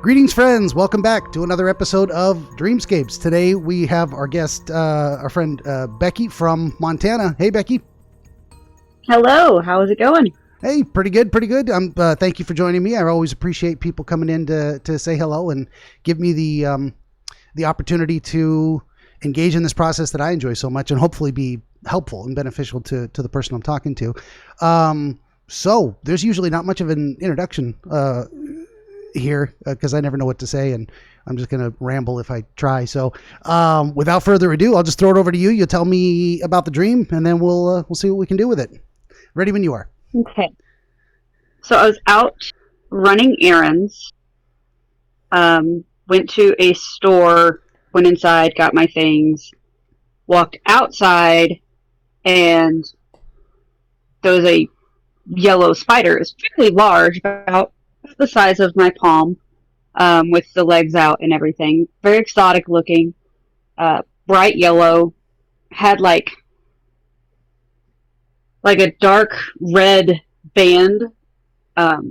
Greetings, friends. Welcome back to another episode of Dreamscapes. Today we have our guest, our friend Becky from Montana. Hey, Becky. Hello. How is it going? Hey, pretty good, pretty good. Thank you for joining me. I always appreciate people coming in to say hello and give me the opportunity to engage in this process that I enjoy so much and hopefully be helpful and beneficial to the person I'm talking to. So there's usually not much of an introduction here because I never know what to say and I'm just going to ramble if I try. So without further ado, I'll just throw it over to you. You'll tell me about the dream and then we'll see what we can do with it. Ready when you are. Okay. So I was out running errands, went to a store, went inside, got my things, walked outside, and there was a yellow spider. It was fairly large, about the size of my palm, with the legs out and everything. Very exotic looking, bright yellow, had like a dark red band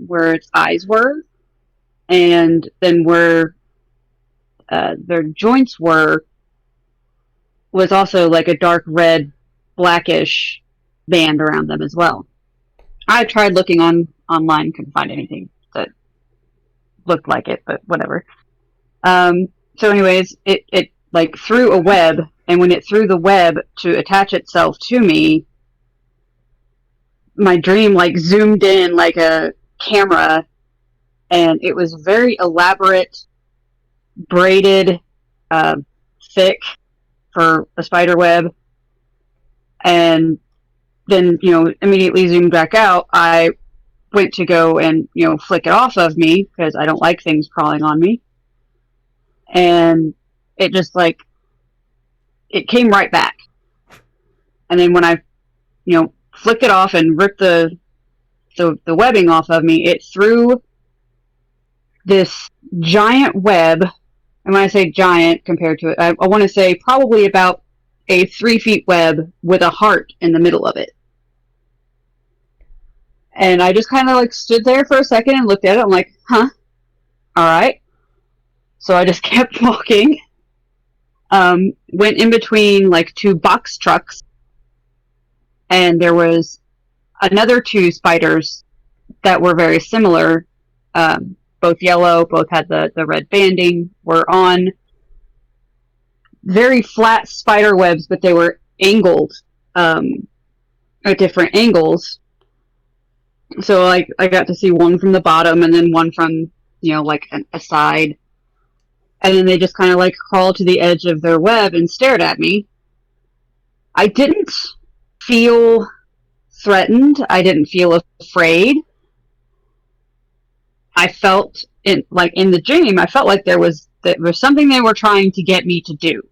where its eyes were, and then where their joints was also like a dark red, blackish band around them as well. I tried looking online, couldn't find anything that looked like it, but whatever. So anyways, it like threw a web, and when it threw the web to attach itself to me, my dream like zoomed in like a camera, and it was very elaborate, braided, thick for a spider web. And then, immediately zoomed back out. I went to go and, flick it off of me because I don't like things crawling on me. And it just it came right back. And then when I, flicked it off and ripped the webbing off of me, it threw this giant web. And when I say giant compared to it, I want to say probably about a 3-foot web with a heart in the middle of it. And I just kind of stood there for a second and looked at it. I'm like, huh, all right. So I just kept walking. Went in between 2 box trucks. And there was another 2 spiders that were very similar. Both yellow, both had the red banding, were on very flat spider webs, but they were angled at different angles. So I got to see one from the bottom and then one from, a side. And then they just kind of crawled to the edge of their web and stared at me. I didn't feel threatened. I didn't feel afraid. I felt in the dream, I felt like there was something they were trying to get me to do.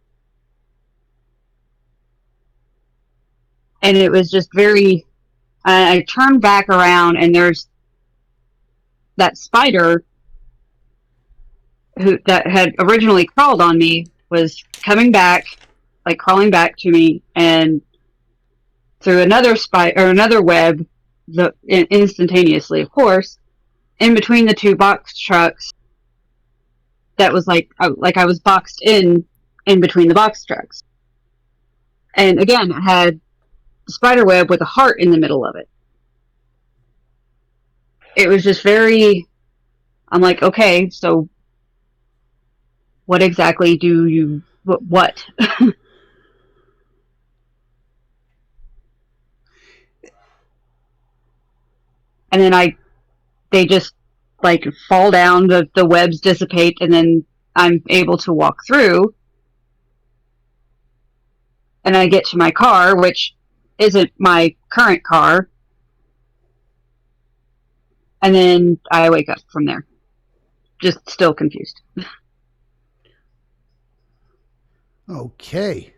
And it was just very, I turned back around and there's that spider that had originally crawled on me was coming back, crawling back to me, and through another another web, instantaneously, of course, in between the 2 box trucks. That was I was boxed in between the box trucks. And again, it had a spider web with a heart in the middle of it. It was just very, I'm like, okay, so what exactly do you, what? And then they just fall down, the webs dissipate, and then I'm able to walk through. And I get to my car, which isn't my current car. And then I wake up from there. Just still confused. Okay.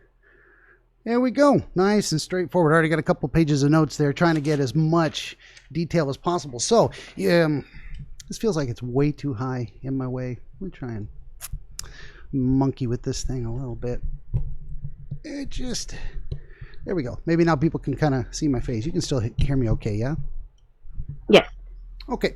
There we go. Nice and straightforward. I already got a couple pages of notes there, trying to get as much detail as possible. So, this feels like it's way too high in my way. Let me try and monkey with this thing a little bit. There we go. Maybe now people can kind of see my face. You can still hear me okay, yeah? Yes. Okay.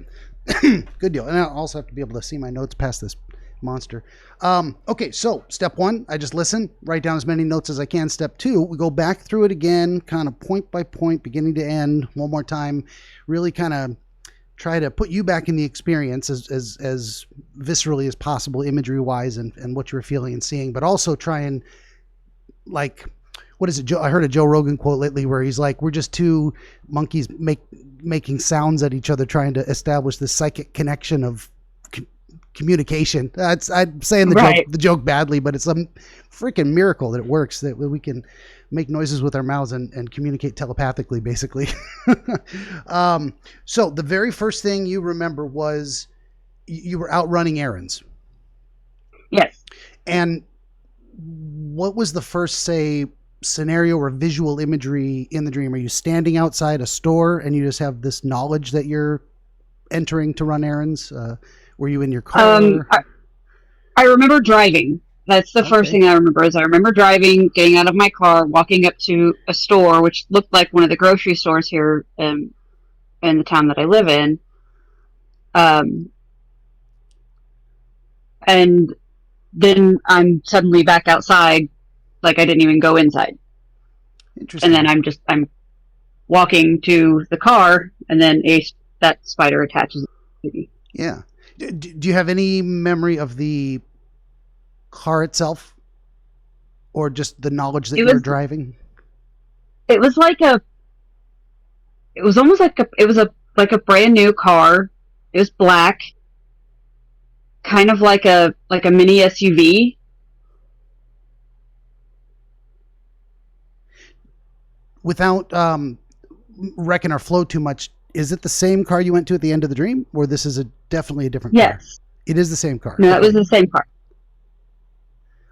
Good deal. And I also have to be able to see my notes past this monster. Okay, so step 1, I just listen, write down as many notes as I can. Step 2, we go back through it again, kind of point by point, beginning to end, one more time, really kind of try to put you back in the experience as viscerally as possible, imagery wise, and what you were feeling and seeing, but also try and, like, what is it? I heard a Joe Rogan quote lately where he's like, we're just two monkeys making sounds at each other, trying to establish this psychic connection of communication. I'm saying the joke badly, but it's a freaking miracle that it works, that we can make noises with our mouths and communicate telepathically, basically. So the very first thing you remember was you were out running errands. Yes. And what was the first, say, scenario or visual imagery in the dream? Are you standing outside a store and you just have this knowledge that you're entering to run errands? Were you in your car? I remember driving. That's the first thing I remember. Is I remember driving, getting out of my car, walking up to a store, which looked like one of the grocery stores here in the town that I live in. And then I'm suddenly back outside, like I didn't even go inside. Interesting. And then I'm walking to the car, and then that spider attaches to me. Yeah. Do you have any memory of the car itself, or just the knowledge that you were driving? It was almost like a brand new car. It was black, kind of like a mini SUV. Without wrecking our flow too much, is it the same car you went to at the end of the dream, or this is definitely a different car? Yes. It is the same car. No, it was the same car.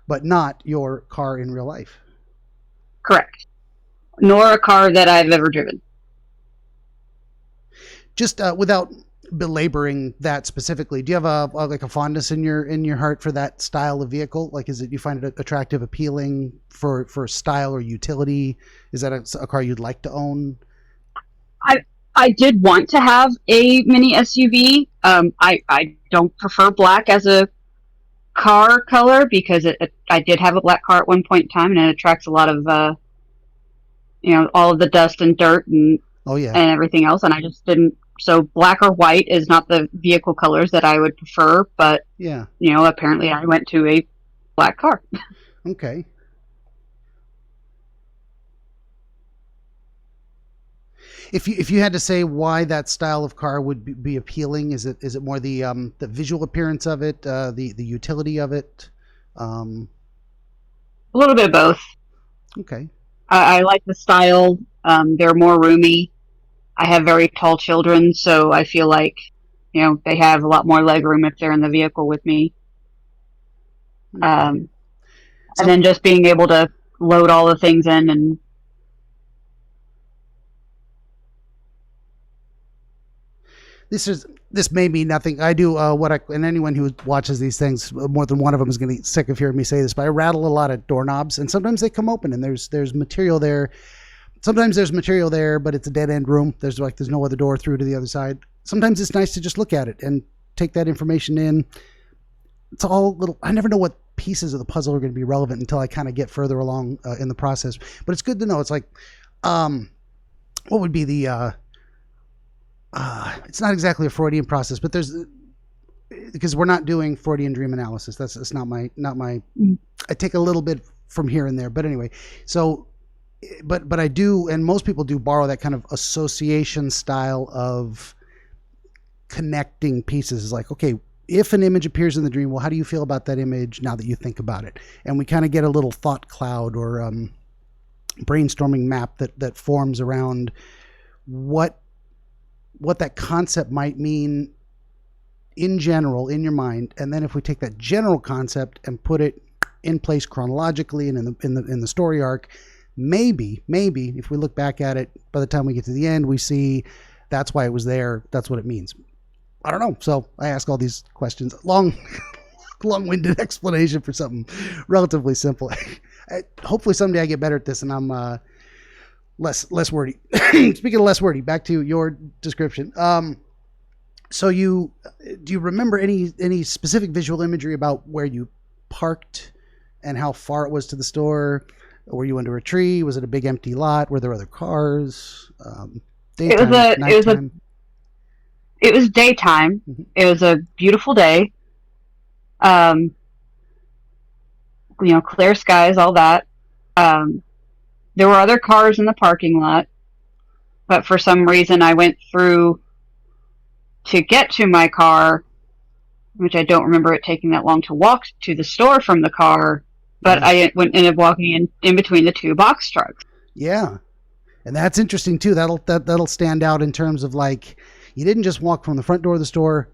But not your car in real life. Correct. Nor a car that I've ever driven. Just without belaboring that specifically, do you have a fondness in your heart for that style of vehicle? Like, is it, you find it attractive, appealing for style or utility? Is that a car you'd like to own? I did want to have a mini SUV. I don't prefer black as a car color because I did have a black car at one point in time, and it attracts a lot of all of the dust and dirt and and everything else, and I just didn't. So black or white is not the vehicle colors that I would prefer, but apparently I went to a black car. Okay. If you had to say why that style of car would be appealing, is it more the visual appearance of it, the utility of it? A little bit of both. Okay. I like the style. They're more roomy. I have very tall children, so I feel like they have a lot more leg room if they're in the vehicle with me. Okay. And then just being able to load all the things in and. This may mean nothing. I do and anyone who watches these things, more than one of them is going to get sick of hearing me say this, but I rattle a lot of doorknobs, and sometimes they come open and there's material there. Sometimes there's material there, but it's a dead end room. There's no other door through to the other side. Sometimes it's nice to just look at it and take that information in. It's all little. I never know what pieces of the puzzle are going to be relevant until I kind of get further along in the process. But it's good to know. It's like, what would be the it's not exactly a Freudian process, but because we're not doing Freudian dream analysis. That's not my. I take a little bit from here and there, but anyway. So, but I do, and most people do borrow that kind of association style of connecting pieces. It's like, okay, if an image appears in the dream, well, how do you feel about that image now that you think about it? And we kind of get a little thought cloud or brainstorming map that forms around what that concept might mean in general in your mind, and then if we take that general concept and put it in place chronologically and in the story arc, maybe if we look back at it, by the time we get to the end, we see that's why it was there. That's what it means. I don't know. So I ask all these questions. Long-winded explanation for something relatively simple. Hopefully someday I get better at this and I'm less wordy. Speaking of less wordy, back to your description. So do you remember any specific visual imagery about where you parked and how far it was to the store? Were you under a tree? Was it a big empty lot? Were there other cars? Daytime, nighttime? It was daytime. Mm-hmm. It was a beautiful day. Clear skies, all that. There were other cars in the parking lot, but for some reason I went through to get to my car, which I don't remember it taking that long to walk to the store from the car, but I ended up walking in between the two box trucks. Yeah. And that's interesting too. That'll stand out in terms of like, you didn't just walk from the front door of the store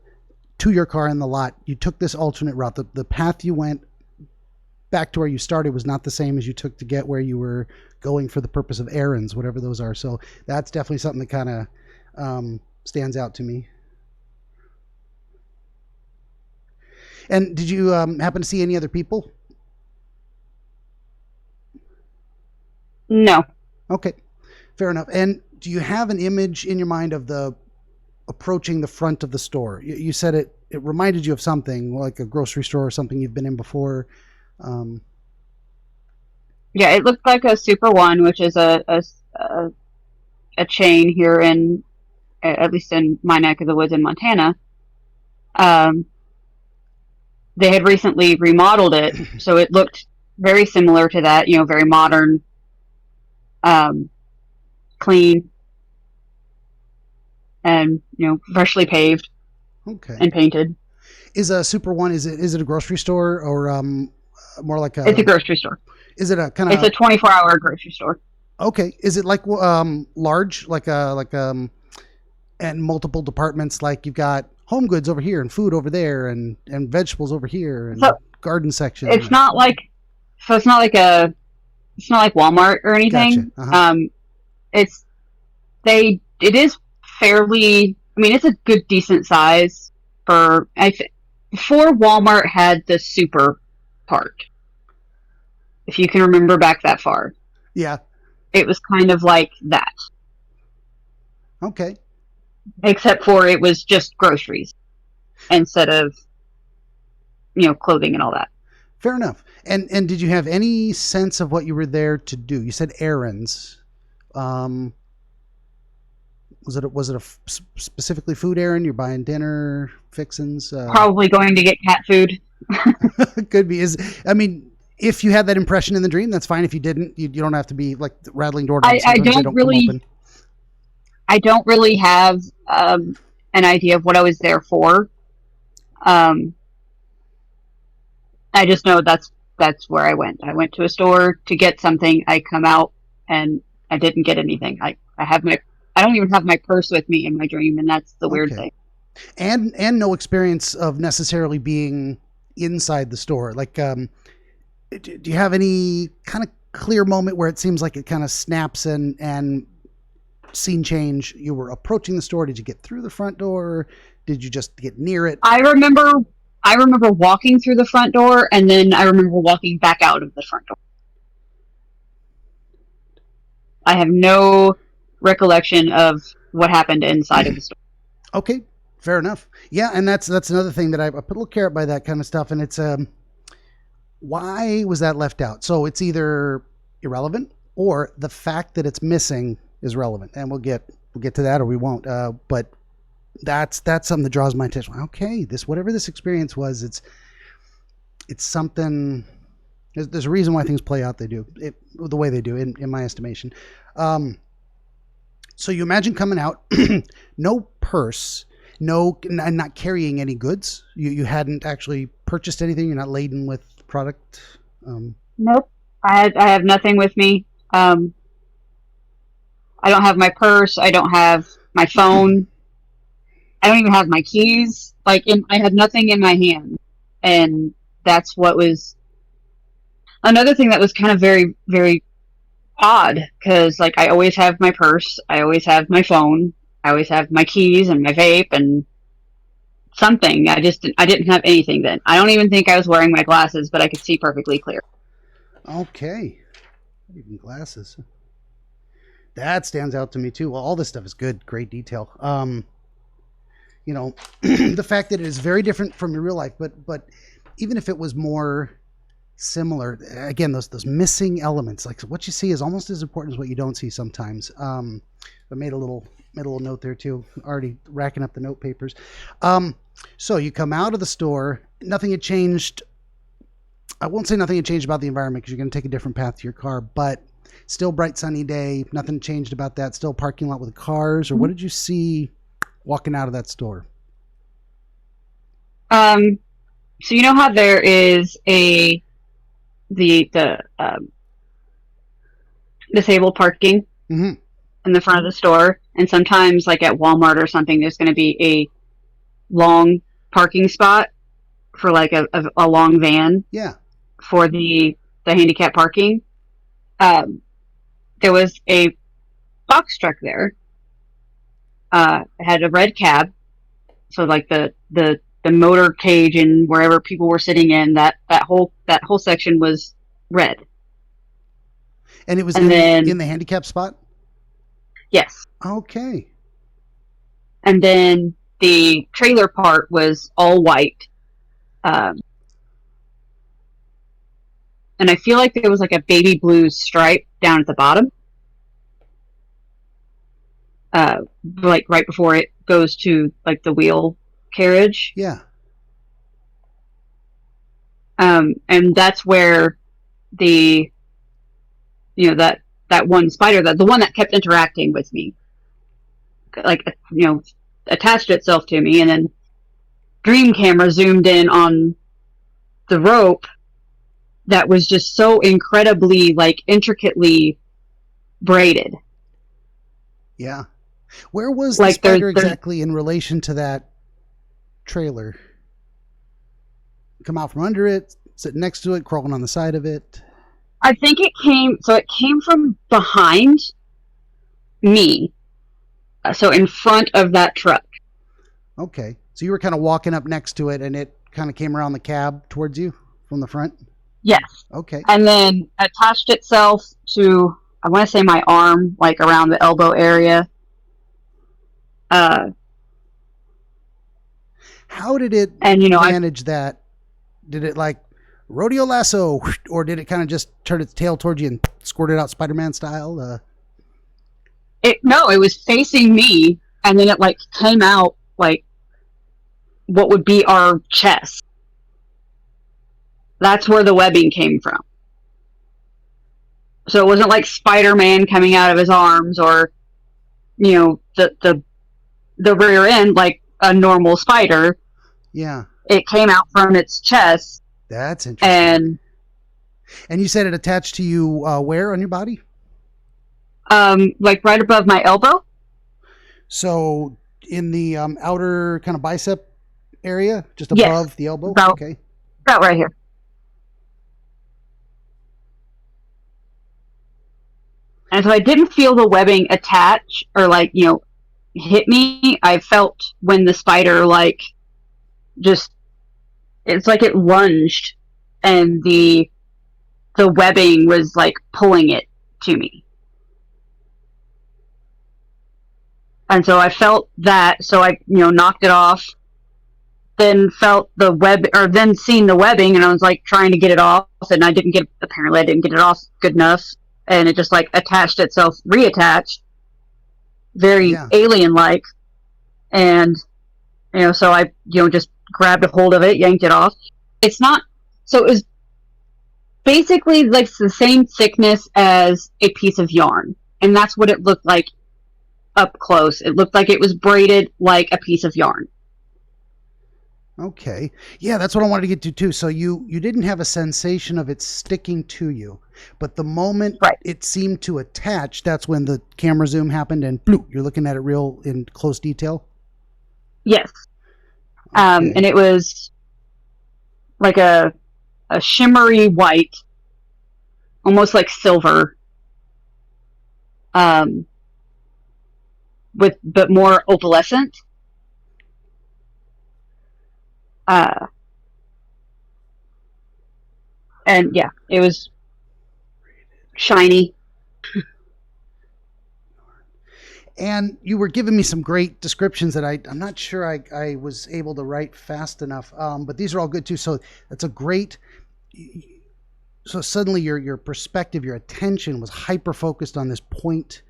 to your car in the lot. You took this alternate route. The path you went back to where you started was not the same as you took to get where you were going for the purpose of errands, whatever those are. So that's definitely something that kind of stands out to me. And did you happen to see any other people? No. Okay, fair enough. And do you have an image in your mind of the approaching the front of the store? You said it reminded you of something like a grocery store or something you've been in before. Yeah, it looked like a Super One, which is a chain here at least in my neck of the woods in Montana. They had recently remodeled it, so it looked very similar to that, very modern, clean, and, freshly paved. Okay. And painted. Is a Super One, is it a grocery store or more like it's a grocery store. Is it a kind of? It's a 24-hour grocery store. Okay. Is it like large, and multiple departments? Like you've got home goods over here and food over there and vegetables over here and garden section. It's not like Walmart or anything. Gotcha. It is fairly. I mean, it's a good decent size before Walmart had the super part. If you can remember back that far. Yeah. It was kind of like that. Okay. Except for it was just groceries instead of, clothing and all that. Fair enough. And did you have any sense of what you were there to do? You said errands. Was it a specifically food errand? You're buying dinner, fixins? Probably going to get cat food. Could be. If you had that impression in the dream, that's fine. If you didn't, you don't have to be like rattling doorbells. I don't really have an idea of what I was there for. I just know that's where I went. I went to a store to get something. I come out and I didn't get anything. I don't even have my purse with me in my dream, and that's the weird thing. And no experience of necessarily being inside the store. Like, do you have any kind of clear moment where it seems like it kind of snaps and scene change? You were approaching the store. Did you get through the front door? Did you just get near it? I remember walking through the front door, and then I remember walking back out of the front door. I have no recollection of what happened inside of the store. Okay, fair enough. Yeah, and that's another thing that I put a little carrot by that kind of stuff, and it's why was that left out? So it's either irrelevant or the fact that it's missing is relevant, and we'll get to that or we won't. But that's something that draws my attention. Okay, whatever this experience was, it's something. There's a reason why things play out the way they do, in my estimation. So you imagine coming out, no purse, not carrying any goods. You hadn't actually purchased anything. You're not laden with product. Nope, I have nothing with me. I don't have my purse. I don't have my phone. I don't even have my keys. I had nothing in my hand, and that's what was another thing that was kind of very, very odd, because I always have my purse, I always have my phone, I always have my keys and my vape and something. I didn't have anything then. I don't even think I was wearing my glasses, but I could see perfectly clear. Okay, even glasses. That stands out to me too. Well, all this stuff is good, great detail. you know, the fact that it is very different from your real life, but even if it was more similar, again, those missing elements, like what you see is almost as important as what you don't see sometimes. I made a little note there too, already racking up the note papers. So you come out of the store, nothing had changed. I won't say nothing had changed about the environment because you're going to take a different path to your car, but still bright sunny day. Nothing changed about that. Still parking lot with cars. Or what did you see walking out of that store? So you know how there is the disabled parking Mm-hmm. in the front of the store, and sometimes like at Walmart or something, there's going to be a long parking spot for like a long van. Yeah. For the handicap parking. There was a box truck there. It had a red cab, so like the motor cage and wherever people were sitting in, that whole section was red. And it was And in the handicap spot? Yes. Okay. And then the trailer part was all white. And I feel like there was like a baby blue stripe down at the bottom. Like right before it goes to like the wheel carriage. Yeah. And that's where the, that one spider, the one that kept interacting with me, like, attached itself to me, and then Dream Camera zoomed in on the rope that was just so incredibly, like, intricately braided. Yeah. Where was like the spider exactly in relation to that trailer? Come out from under it, sit next to it, crawling on the side of it? I think it came from behind me. So in front of that truck. Okay. So you were kind of walking up next to it and it kind of came around the cab towards you from the front? Yes. Okay. And then attached itself to, I want to say my arm, like around the elbow area. How did it manage that? Did it like rodeo lasso, or did it kind of just turn its tail towards you and squirt it out Spider-Man style? It was facing me, and then it like came out like what would be our chest. That's where the webbing came from. So it wasn't like Spider-Man coming out of his arms, or the rear end like a normal spider. Yeah. It came out from its chest. That's interesting. And you said it attached to you where on your body? Like right above my elbow. So in the outer kind of bicep area, just above the elbow? Okay. About right here. And so I didn't feel the webbing attach or like, hit me. I felt when the spider like just, it's like it lunged and the webbing was like pulling it to me. And so I felt that, so I, knocked it off, then felt the web, or then seen the webbing, and I was like trying to get it off, and apparently I didn't get it off good enough, and it just like attached itself, reattached, very alien-like, and, so I, just grabbed a hold of it, yanked it off. It's not, so it was basically like the same thickness as a piece of yarn, and that's what it looked like up close. It looked like it was braided like a piece of yarn. Okay. Yeah, that's what I wanted to get to too. So you didn't have a sensation of it sticking to you, but the moment it seemed to attach, that's when the camera zoom happened and bloop, you're looking at it real in close detail? Yes. Okay. And it was like a shimmery white, almost like silver, but more opalescent. And yeah, it was shiny. And you were giving me some great descriptions that I'm not sure I was able to write fast enough. But these are all good too. So that's a great. So suddenly your perspective, your attention was hyper focused on this point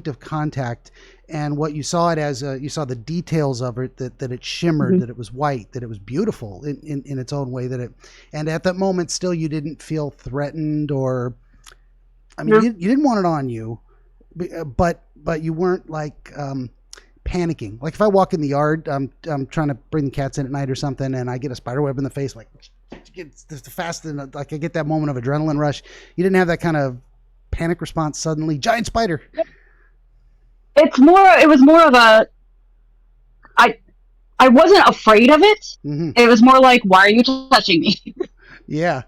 of contact, and what you saw it as, you saw the details of it, that it shimmered, that it was white, that it was beautiful in its own way, and at that moment still you didn't feel threatened, or I mean, you didn't want it on you, but you weren't like panicking. Like if I walk in the yard, I'm trying to bring the cats in at night or something, and I get a spider web in the face, like it's fast, and like I get that moment of adrenaline rush. You didn't have that kind of panic response suddenly. Giant spider. It was more of a, I wasn't afraid of it. It was more like, why are you touching me? Yeah.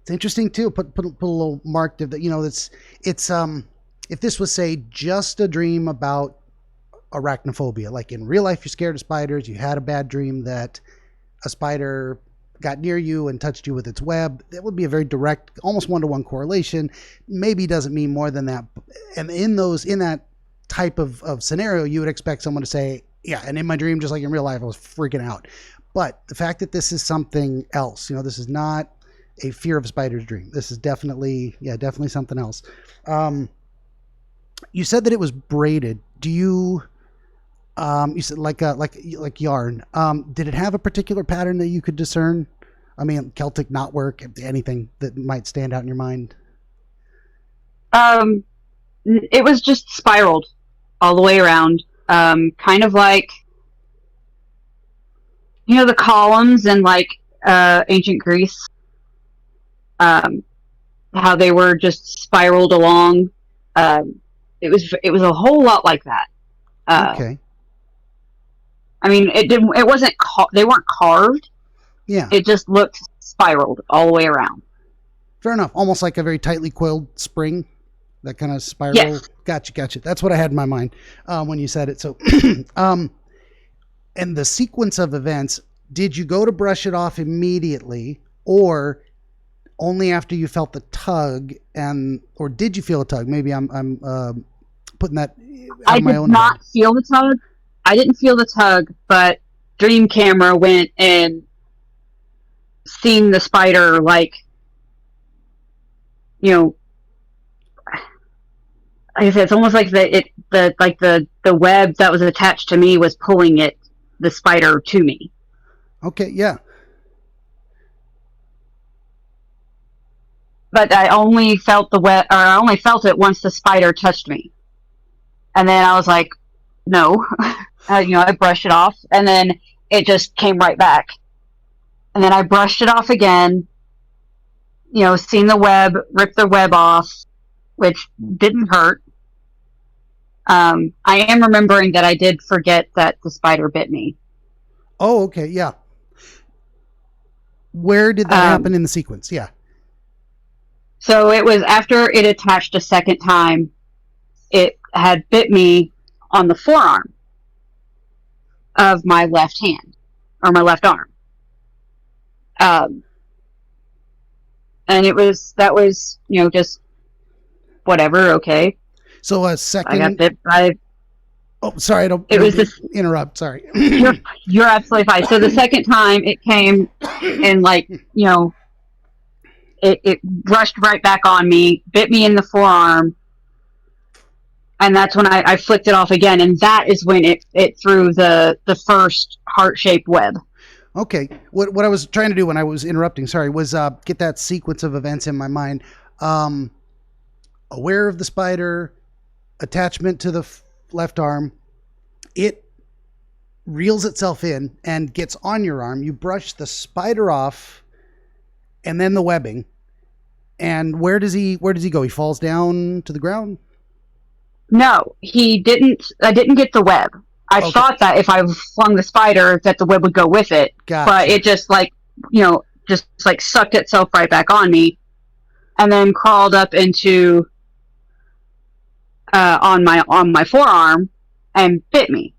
It's interesting too. Put a little mark that, it's if this was, say, just a dream about arachnophobia, like in real life you're scared of spiders, you had a bad dream that a spider got near you and touched you with its web, that would be a very direct, almost one-to-one correlation. Maybe doesn't mean more than that. And in that type of scenario, you would expect someone to say, yeah, and in my dream, just like in real life, I was freaking out. But the fact that this is something else, this is not a fear of spiders dream. This is definitely something else. You said that it was braided. Do you said like yarn. Did it have a particular pattern that you could discern? I mean, Celtic knotwork, anything that might stand out in your mind? It was just spiraled all the way around. Kind of like, the columns in like ancient Greece. How they were just spiraled along. It was a whole lot like that. Okay. I mean, it wasn't, they weren't carved. Yeah. It just looked spiraled all the way around. Fair enough. Almost like a very tightly coiled spring, that kind of spiral. Yes. Gotcha. That's what I had in my mind when you said it. So, and the sequence of events, did you go to brush it off immediately, or only after you felt the tug, or did you feel a tug? Maybe I'm putting that out of my own head. I did not feel the tug. I didn't feel the tug, but Dream Camera went and seen the spider, like, like I said, it's almost like the web that was attached to me was pulling the spider to me. Okay, yeah. But I only felt I only felt it once the spider touched me, and then I was like, no. I brushed it off, and then it just came right back. And then I brushed it off again, seen the web, ripped the web off, which didn't hurt. I am remembering that I did forget that the spider bit me. Oh, okay, yeah. Where did that happen in the sequence? Yeah. So it was after it attached a second time, it had bit me on the forearm of my left hand, or my left arm. And that was, just whatever, okay. So a second... I got bit by... Oh, sorry, I don't interrupt, sorry. You're absolutely fine. So the second time it came and it rushed right back on me, bit me in the forearm, and that's when I flicked it off again, and that is when it threw the first heart-shaped web. Okay. What I was trying to do when I was interrupting, sorry, was get that sequence of events in my mind. Aware of the spider, attachment to the left arm, it reels itself in and gets on your arm. You brush the spider off, and then the webbing. And where does he go? He falls down to the ground? No, he didn't. I didn't get the web. I thought that if I flung the spider, that the web would go with it. Gotcha. But it just sucked itself right back on me, and then crawled up into on my forearm and bit me.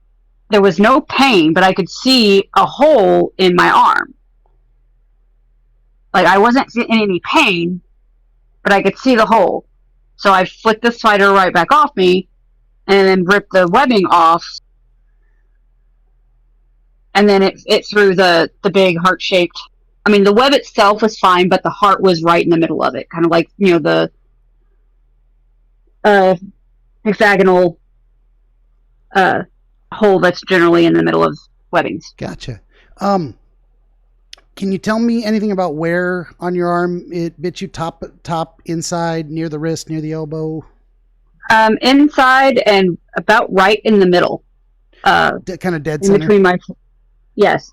There was no pain, but I could see a hole in my arm. Like, I wasn't in any pain, but I could see the hole. So I flicked the spider right back off me, and then ripped the webbing off, and then it threw the big heart-shaped. I mean, the web itself was fine, but the heart was right in the middle of it, kind of like, the hexagonal hole that's generally in the middle of webbings. Gotcha. Can you tell me anything about where on your arm it bit you? Top, inside, near the wrist, near the elbow? Inside and about right in the middle. Kind of dead center? In between my... Yes,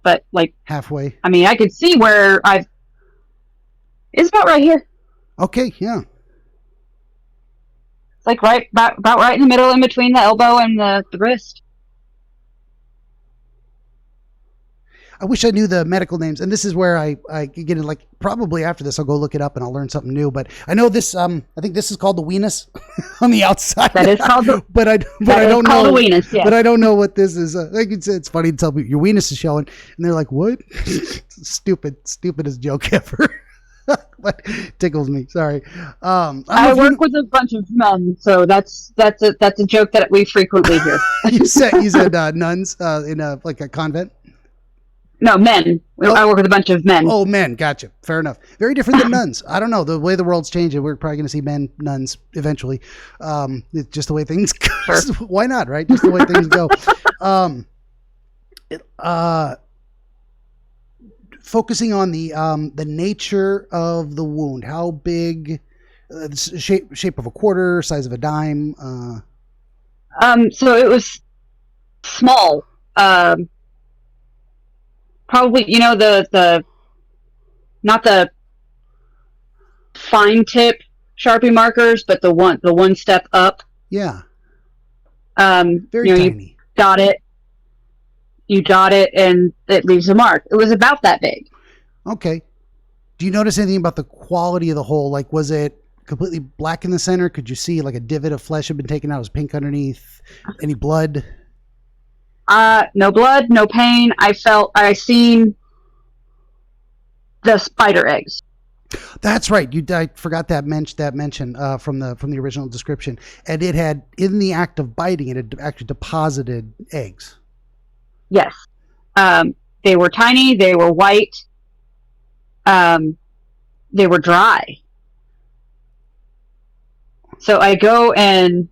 but like... Halfway? I mean, I could see where I've... It's about right here. Okay, yeah. It's like about right in the middle, in between the elbow and the wrist. I wish I knew the medical names, and this is where I get in. Like, probably after this, I'll go look it up and I'll learn something new. But I know this. I think this is called the weenus on the outside. That is called the. but I don't know. The weenus, yeah. But I don't know what this is. Like it's funny to tell people your weenus is showing, and they're like, "What?" Stupidest joke ever. But tickles me. Sorry. I work with a bunch of men, so that's a joke that we frequently hear. you said nuns in a convent. No, men. I work with a bunch of men. Oh, men. Gotcha. Fair enough. Very different than nuns. I don't know. The way the world's changing, we're probably going to see nuns eventually. It's just the way things go. Sure. Why not, right? Just the way things go. Focusing on the nature of the wound. How big? Shape of a quarter, size of a dime? So it was small. Probably, the not the fine tip Sharpie markers, but the one step up. Yeah. Very tiny. You dot it, and it leaves a mark. It was about that big. Okay. Do you notice anything about the quality of the hole? Like, was it completely black in the center? Could you see like a divot of flesh had been taken out? It was pink underneath. Any blood? No blood, no pain. I seen the spider eggs. That's right. I forgot that mention from the original description. And it had, in the act of biting, it had actually deposited eggs. Yes. They were tiny. They were white. They were dry. So I go and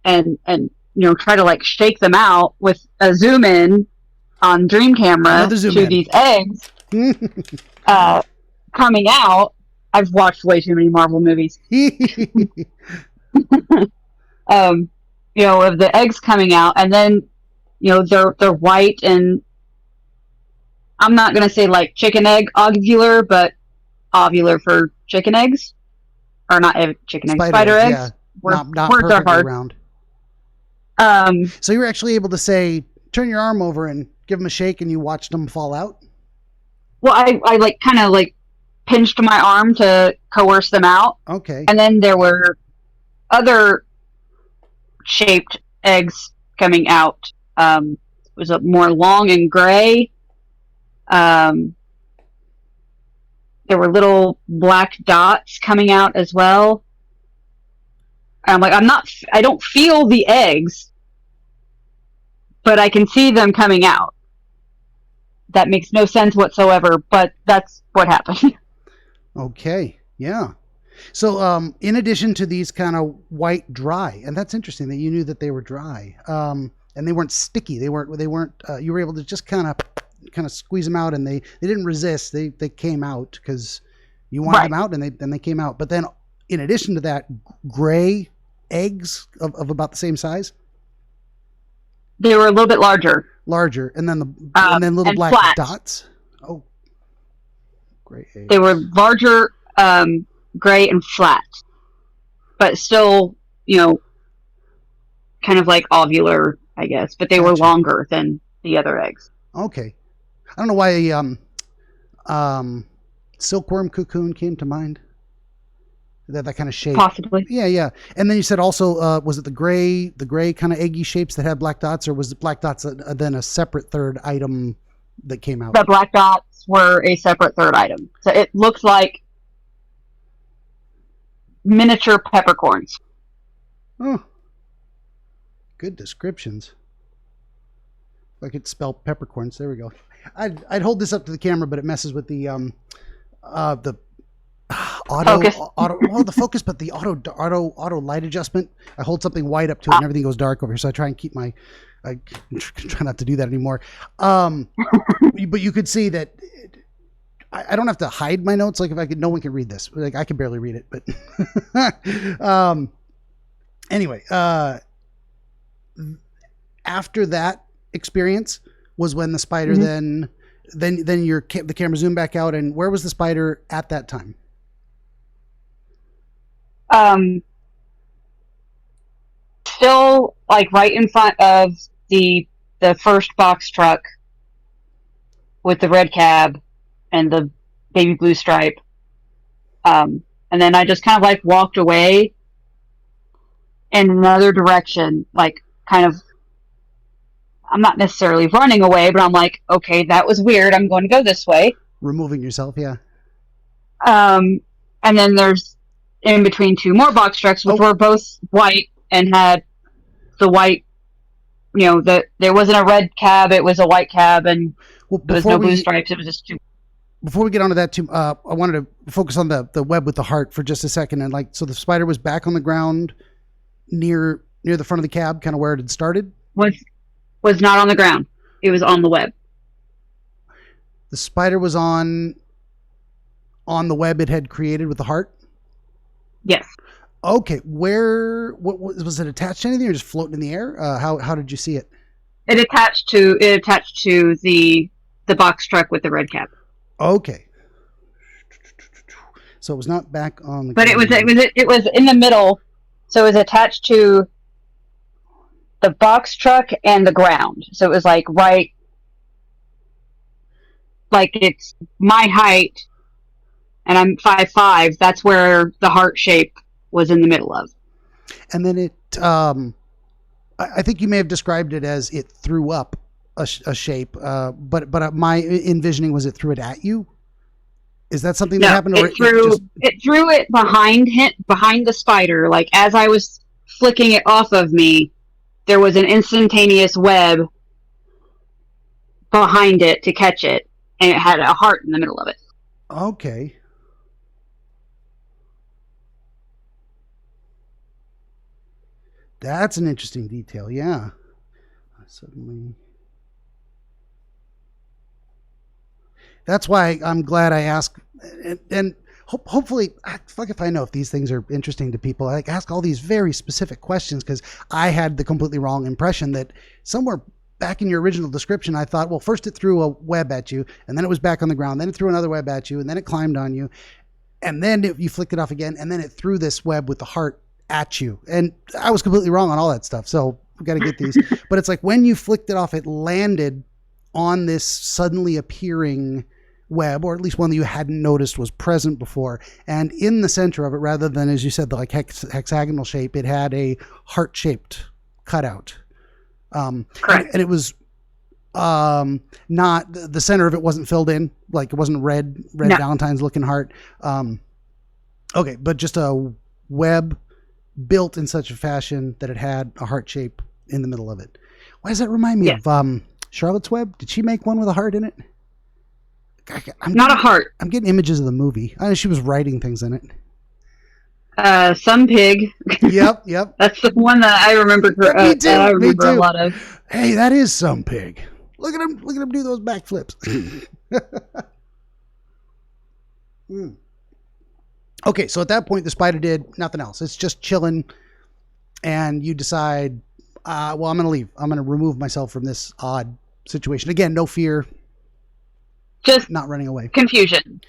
try to shake them out with a zoom in on Dream Camera to these eggs coming out. I've watched way too many Marvel movies. Of the eggs coming out, and then they're white, and I'm not gonna say like chicken egg ovular, but ovular for chicken eggs, or not chicken eggs, spider eggs. Yeah. Not words are hard. Round. So you were actually able to say, turn your arm over and give them a shake, and you watched them fall out? Well, I kind of pinched my arm to coerce them out. Okay. And then there were other shaped eggs coming out. It was a more long and gray. There were little black dots coming out as well. I'm like, I don't feel the eggs, but I can see them coming out. That makes no sense whatsoever, but that's what happened. Okay. Yeah. So, in addition to these kind of white dry, and that's interesting that you knew that they were dry, and they weren't sticky. They weren't, you were able to just kind of squeeze them out, and they didn't resist. They came out because you wanted them out, and they came out. But then in addition to that, gray eggs of about the same size? They were a little bit larger. And then little black flat dots. Oh, gray eggs. They were larger, gray and flat, but still, kind of like ovular, I guess. But they were longer than the other eggs. Okay, I don't know why silkworm cocoon came to mind. That kind of shape. Possibly. Yeah. And then you said also, was it the gray kind of eggy shapes that had black dots, or was it black dots then a separate third item that came out? The black dots were a separate third item. So it looked like miniature peppercorns. Oh, Good descriptions. If I could spell peppercorns, there we go. I'd hold this up to the camera, but it messes with the auto Focus. the focus, but the auto light adjustment. I hold something white up to it and everything goes dark over here. So I try and keep I try not to do that anymore. But you could see that I don't have to hide my notes. Like if I could, no one can read this. Like I can barely read it, but anyway, after that experience was when the spider then the camera zoomed back out, and where was the spider at that time? Still like right in front of the first box truck with the red cab and the baby blue stripe. And then I just kind of like walked away in another direction, like kind of, I'm not necessarily running away, but I'm like, okay, that was weird. I'm going to go this way. Removing yourself, yeah. And then there's in between two more box trucks, which were both white and had the white, there wasn't a red cab, it was a white cab, and there was no blue stripes. It was just two. Before we get onto that, too, I wanted to focus on the web with the heart for just a second. And so the spider was back on the ground near the front of the cab, kind of where it had started? Was not on the ground. It was on the web. The spider was on the web it had created with the heart? Yes. Okay. What was it attached to anything or just floating in the air? How did you see it? It attached to the box truck with the red cap. Okay. So it was not back on the But ground. it was in the middle, so it was attached to the box truck and the ground. So it was like right, like it's my height, and I'm 5'5". That's where the heart shape was in the middle of. And then it, I think you may have described it as it threw up a shape, but my envisioning was it threw it at you. Is that something that happened? Or it threw it behind the spider. Like as I was flicking it off of me, there was an instantaneous web behind it to catch it, and it had a heart in the middle of it. Okay. That's an interesting detail, yeah. That's why I'm glad I asked, and hopefully, fuck if I know if these things are interesting to people. I ask all these very specific questions because I had the completely wrong impression that somewhere back in your original description, I thought, well, first it threw a web at you, and then it was back on the ground, then it threw another web at you, and then it climbed on you, and then you flicked it off again, and then it threw this web with the heart at you. And I was completely wrong on all that stuff, so we got to get these. But it's like when you flicked it off, it landed on this suddenly appearing web, or at least one that you hadn't noticed was present before. And in the center of it, rather than, as you said, the like hexagonal shape, it had a heart-shaped cutout. Correct. And it was not, the center of it wasn't filled in, like it wasn't red no. Valentine's looking heart. Okay, but just a web built in such a fashion that it had a heart shape in the middle of it. Why does that remind me of Charlotte's Web? Did she make one with a heart in it? Not a heart. I'm getting images of the movie. I know she was writing things in it. Some pig. Yep. That's the one that I remember. Me too. I remember a lot of. Hey, that is some pig. Look at him do those backflips. Okay, so at that point, the spider did nothing else. It's just chilling, and you decide, well, I'm going to leave. I'm going to remove myself from this odd situation. Again, no fear. Just not running away. Confusion.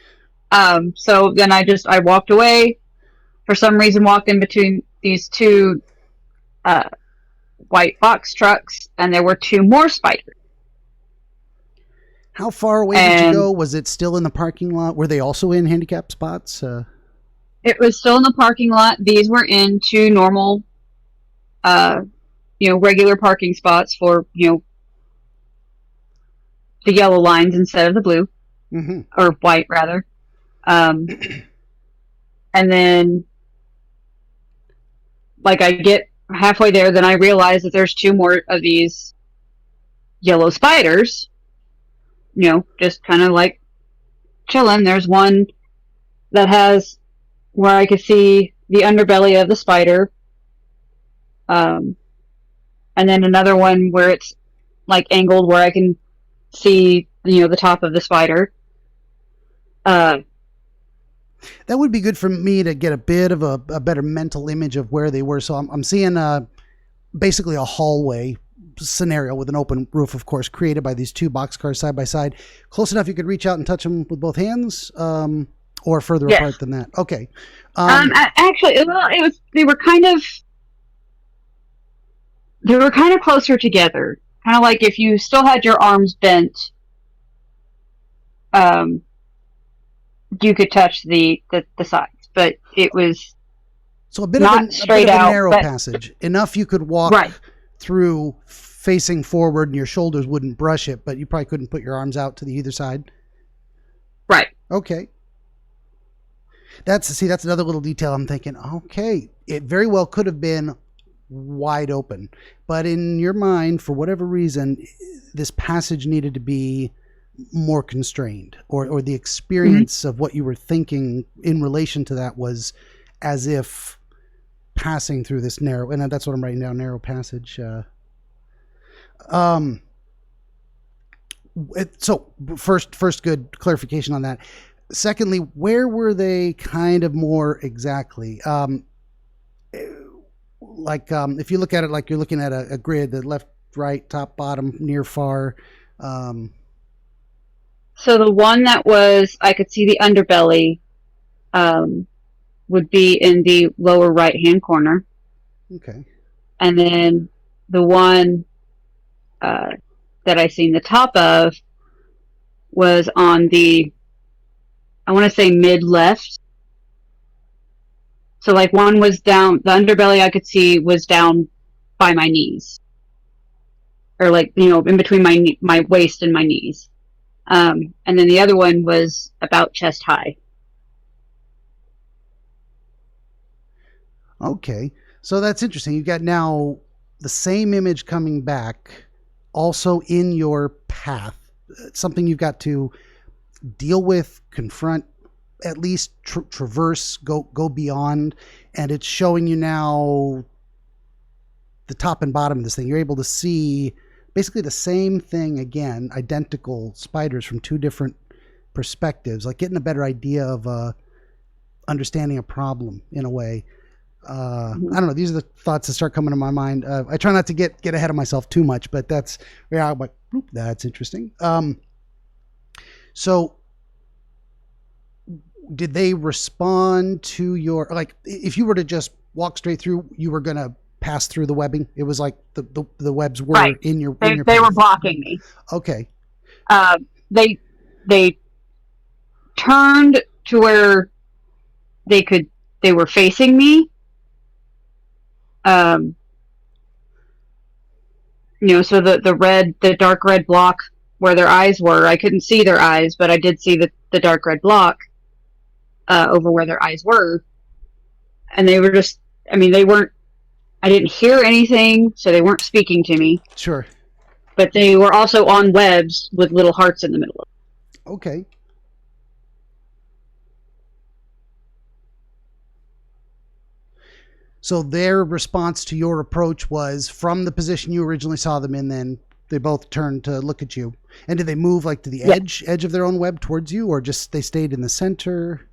So then I walked away. For some reason, walked in between these two white box trucks, and there were two more spiders. How far away did you go? Was it still in the parking lot? Were they also in handicap spots? It was still in the parking lot. These were in two normal, regular parking spots for, the yellow lines instead of the blue, or white rather. And then, like, I get halfway there, then I realize that there's two more of these yellow spiders, just kind of like chilling. There's one that has where I could see the underbelly of the spider, and then another one where it's like angled where I can see, the top of the spider. That would be good for me to get a bit of a better mental image of where they were. So I'm seeing basically a hallway scenario with an open roof, of course, created by these two boxcars side by side, close enough you could reach out and touch them with both hands, or further apart than that. Okay. Actually, well, they were kind of closer together, kind of like if you still had your arms bent, you could touch the sides, but it was so a bit not of a straight out, narrow passage, enough you could walk through facing forward and your shoulders wouldn't brush it, but you probably couldn't put your arms out to the either side. Right. Okay. That's another little detail. I'm thinking, okay, it very well could have been wide open, but in your mind, for whatever reason, this passage needed to be more constrained, or the experience of what you were thinking in relation to that was as if passing through this narrow, and that's what I'm writing down, narrow passage. So first good clarification on that. Secondly, where were they kind of more exactly? If you look at it like you're looking at a grid, the left, right, top, bottom, near, far. So the one that was, I could see the underbelly, would be in the lower right-hand corner. Okay. And then the one that I seen the top of was on the, I want to say mid-left. So like one was down, the underbelly I could see was down by my knees. Or like, in between my waist and my knees. And then the other one was about chest high. Okay. So that's interesting. You've got now the same image coming back also in your path. It's something you've got to deal with, confront, at least traverse, go beyond, and it's showing you now the top and bottom of this thing. You're able to see basically the same thing again, identical spiders from two different perspectives, like getting a better idea of understanding a problem in a way. I don't know. These are the thoughts that start coming to my mind. I try not to get ahead of myself too much, but that's I'm like, that's interesting. So did they respond to your, like, if you were to just walk straight through, you were going to pass through the webbing? It was like the webs were in your they were blocking me. Okay. They turned to where they were facing me. So the dark red block where their eyes were, I couldn't see their eyes, but I did see the dark red block over where their eyes were. And they were just, I didn't hear anything, so they weren't speaking to me. Sure. But they were also on webs with little hearts in the middle of them. Okay. So their response to your approach was from the position you originally saw them in, then they both turned to look at you. And did they move like to the edge of their own web towards you, or just they stayed in the center?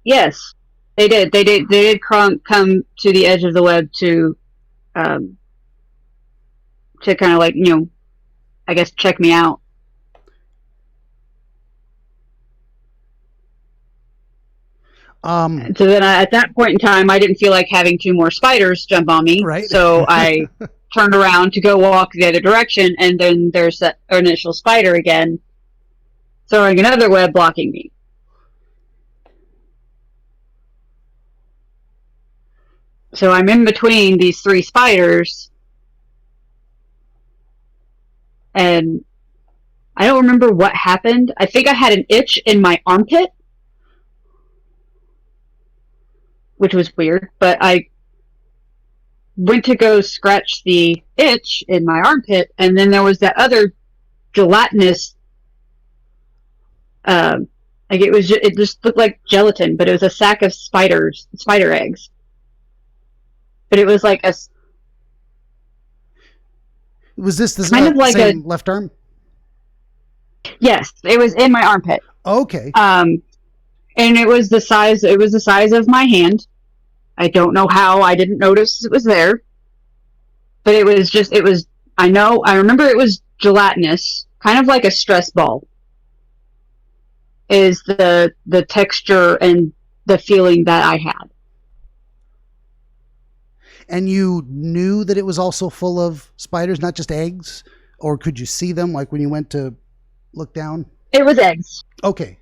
Yes, they did. They did come to the edge of the web to kind of like, I guess check me out. So then at that point in time, I didn't feel like having two more spiders jump on me. Right. So I turned around to go walk the other direction, and then there's that initial spider again, throwing another web blocking me. So I'm in between these three spiders, and I don't remember what happened. I think I had an itch in my armpit. which was weird. But I went to go scratch the itch in my armpit, and then there was that other gelatinous, like it just looked like gelatin, but it was a sack of spider eggs. But it was like Was this the kind of like same left arm? Yes, it was in my armpit. Okay. And it was the size of my hand. I don't know how I didn't notice it was there. But I remember it was gelatinous, kind of like a stress ball. Is the texture and the feeling that I had. And you knew that it was also full of spiders, not just eggs? Or could you see them, like when you went to look down? It was eggs. Okay.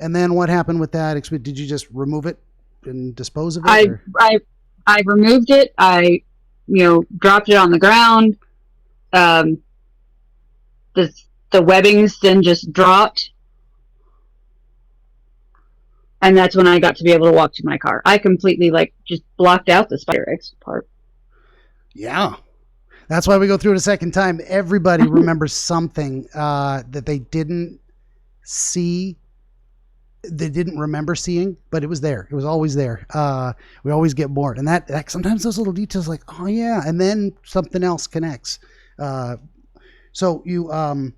And then what happened with that? Did you just remove it and dispose of it? I removed it. I, dropped it on the ground. The webbings then just dropped. And that's when I got to be able to walk to my car. I completely just blocked out the spider eggs part. Yeah. That's why we go through it a second time. Everybody remembers something that they didn't see. They didn't remember seeing, but it was there. It was always there. We always get bored. And that sometimes those little details like, oh yeah. And then something else connects. So you, and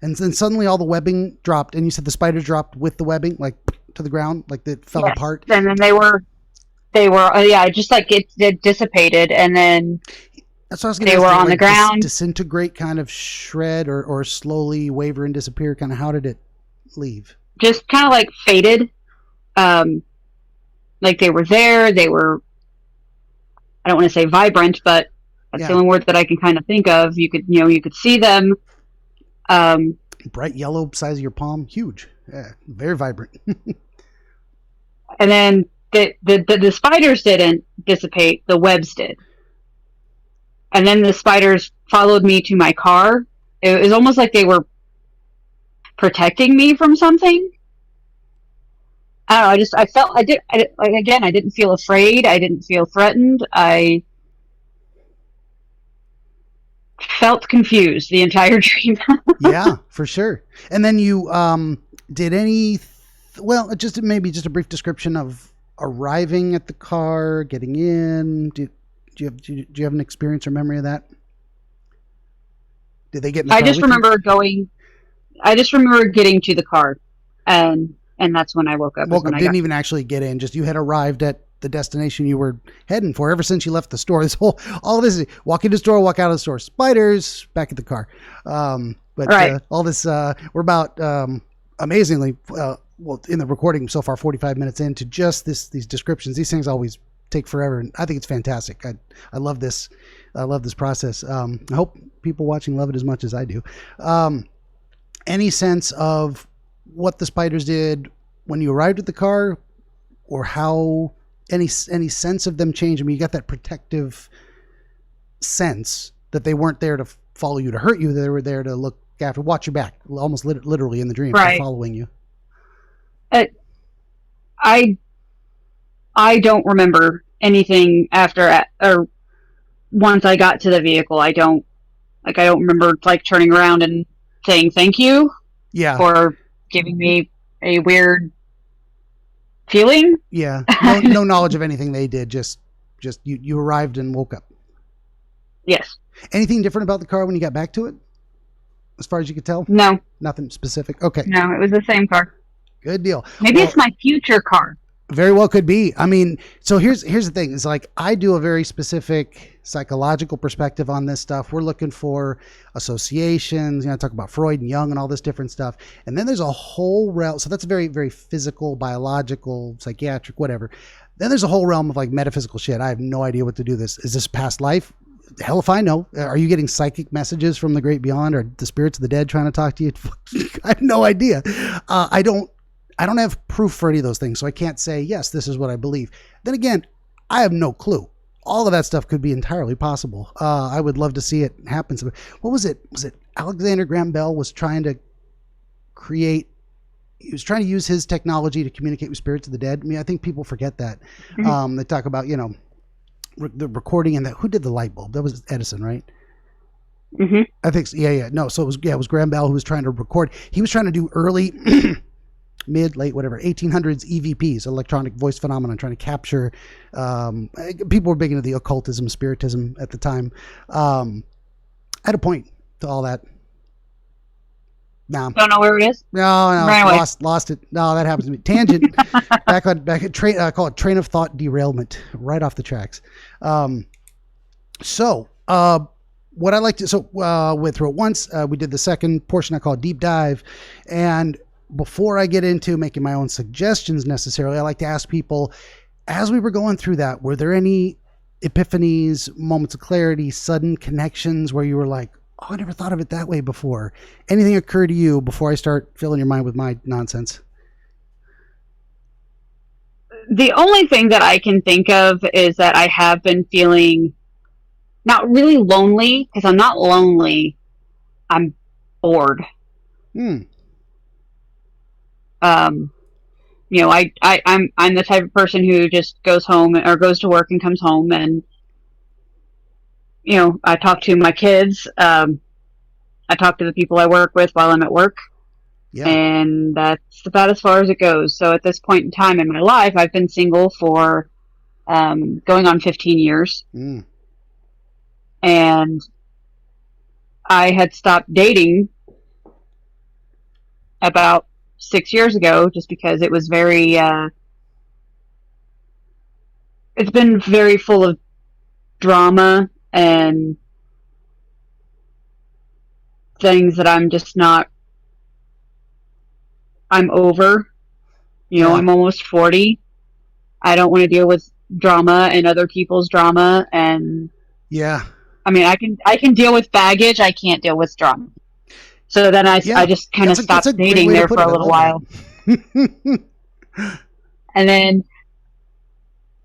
then suddenly all the webbing dropped, and you said the spiders dropped with the webbing, like to the ground, like it fell apart. And then they were, just like it dissipated, and then that's what I was going to they were on the ground. Disintegrate, kind of shred, or slowly waver and disappear. Kind of, how did it leave? Just kind of like faded. Like they were there. They were, I don't want to say vibrant, but that's the only word that I can kind of think of. You could see them. Bright yellow, size of your palm, huge. Yeah, very vibrant. And then the spiders didn't dissipate, the webs did. And then the spiders followed me to my car. It was almost like they were protecting me from something. I don't know, I didn't feel afraid. I didn't feel threatened. I felt confused the entire dream. Yeah, for sure. And then you did just a brief description of arriving at the car, getting in. Do you have an experience or memory of that? Did they get in the car? I just remember getting to the car, and that's when I woke up. Didn't even actually get in. Just you had arrived at the destination you were heading for. Ever since you left the store, all of this, walk into the store, walk out of the store, spiders, back at the car. All this, we're about amazingly, in the recording so far, 45 minutes into just these descriptions. These things always take forever, and I think it's fantastic. I love this. I love this process. I hope people watching love it as much as I do. Any sense of what the spiders did when you arrived at the car, or how any sense of them change? I mean, you got that protective sense that they weren't there to follow you to hurt you. They were there to look after, watch your back, almost literally in the dream, right, following you. I don't remember anything after or once I got to the vehicle. I don't remember turning around and saying thank you. Yeah. Or giving me a weird feeling. Yeah. No knowledge of anything they did. Just you arrived and woke up. Yes. Anything different about the car when you got back to it, as far as you could tell? No. Nothing specific. Okay. No, it was the same car. Good deal. Maybe it's my future car. Very well could be. I mean, so here's the thing. It's like I do a very specific psychological perspective on this stuff. We're looking for associations, talk about Freud and Jung and all this different stuff. And then there's a whole realm. So that's very, very physical, biological, psychiatric, whatever. Then there's a whole realm of metaphysical shit. I have no idea what to do this. Is this past life? Hell if I know. Are you getting psychic messages from the great beyond, or the spirits of the dead trying to talk to you? I have no idea. I don't have proof for any of those things, so I can't say, yes, this is what I believe. Then again, I have no clue. All of that stuff could be entirely possible. I would love to see it happen. What was it? Was it Alexander Graham Bell was trying to create he was trying to use his technology to communicate with spirits of the dead. I mean, I think people forget that. They talk about, you know, the recording and that. Who did the light bulb? That was Edison, right? Mm-hmm. I think so. Yeah. No, so it was Graham Bell who was trying to record. He was trying to do early, mid, late, whatever, 1800s EVPs, electronic voice phenomenon, trying to capture. People were big into the occultism, spiritism at the time. I had a point to all that. No. Don't know where it is? No, Right lost it. No, that happens to me. Tangent. back at train. Call it train of thought derailment. Right off the tracks. What I like to went through it once. We did the second portion I call deep dive, and before I get into making my own suggestions necessarily, I like to ask people, as we were going through that, were there any epiphanies, moments of clarity, sudden connections where you were like, oh, I never thought of it that way before? Anything occur to you before I start filling your mind with my nonsense? The only thing that I can think of is that I have been feeling not really lonely, because I'm not lonely. I'm bored. You know, I'm the type of person who just goes home or goes to work and comes home, and you know, I talk to my kids. I talk to the people I work with while I'm at work. Yeah. And that's about as far as it goes. So at this point in time in my life, I've been single for going on 15 years. And I had stopped dating about 6 years ago just because it was very, it's been very full of drama and things that I'm just not, I'm over. You know, I'm almost 40. I don't want to deal with drama and other people's drama. And I mean, I can deal with baggage. I can't deal with drama. So then I just kind of stopped dating there for a little while. And then,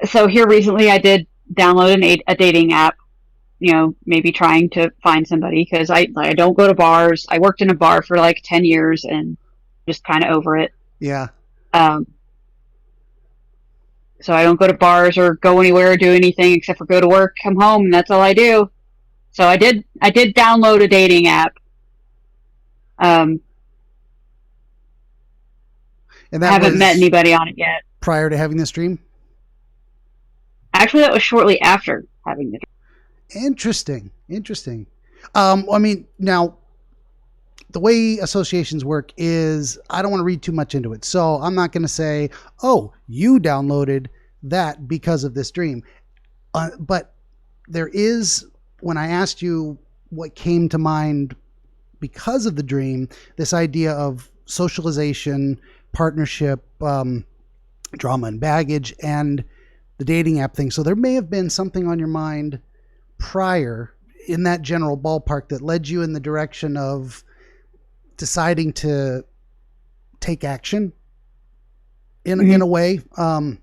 so here recently I did download a dating app, you know, maybe trying to find somebody, because I don't go to bars. I worked in a bar for like 10 years and just kind of over it. Yeah. So I don't go to bars or go anywhere or do anything except for go to work, come home, and that's all I do. So I did download a dating app. And I haven't met anybody on it yet. Prior to having this dream? Actually, that was shortly after having the dream. Interesting. I mean, now, the way associations work is I don't want to read too much into it. So I'm not going to say, oh, you downloaded that because of this dream. But there is, when I asked you what came to mind because of the dream, this idea of socialization, partnership, drama and baggage, and the dating app thing. So there may have been something on your mind prior in that general ballpark that led you in the direction of deciding to take action in a way. I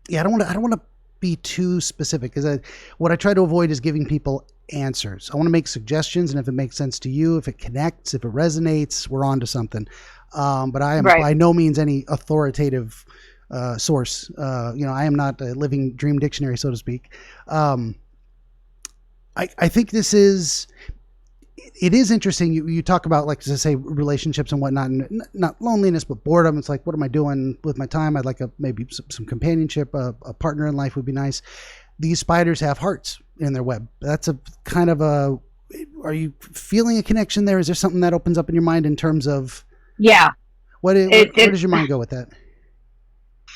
don't want to be too specific, because what I try to avoid is giving people answers. I want to make suggestions, and if it makes sense to you, if it connects, if it resonates, we're on to something. But I am by no means any authoritative source. You know, I am not a living dream dictionary, so to speak. I think it is interesting. You talk about, like, to say, relationships and whatnot, and not loneliness, but boredom. It's like, what am I doing with my time? I'd like maybe some companionship. A partner in life would be nice. These spiders have hearts in their web. That's a kind of a, are you feeling a connection there? Is there something that opens up in your mind in terms of, where does your mind go with that?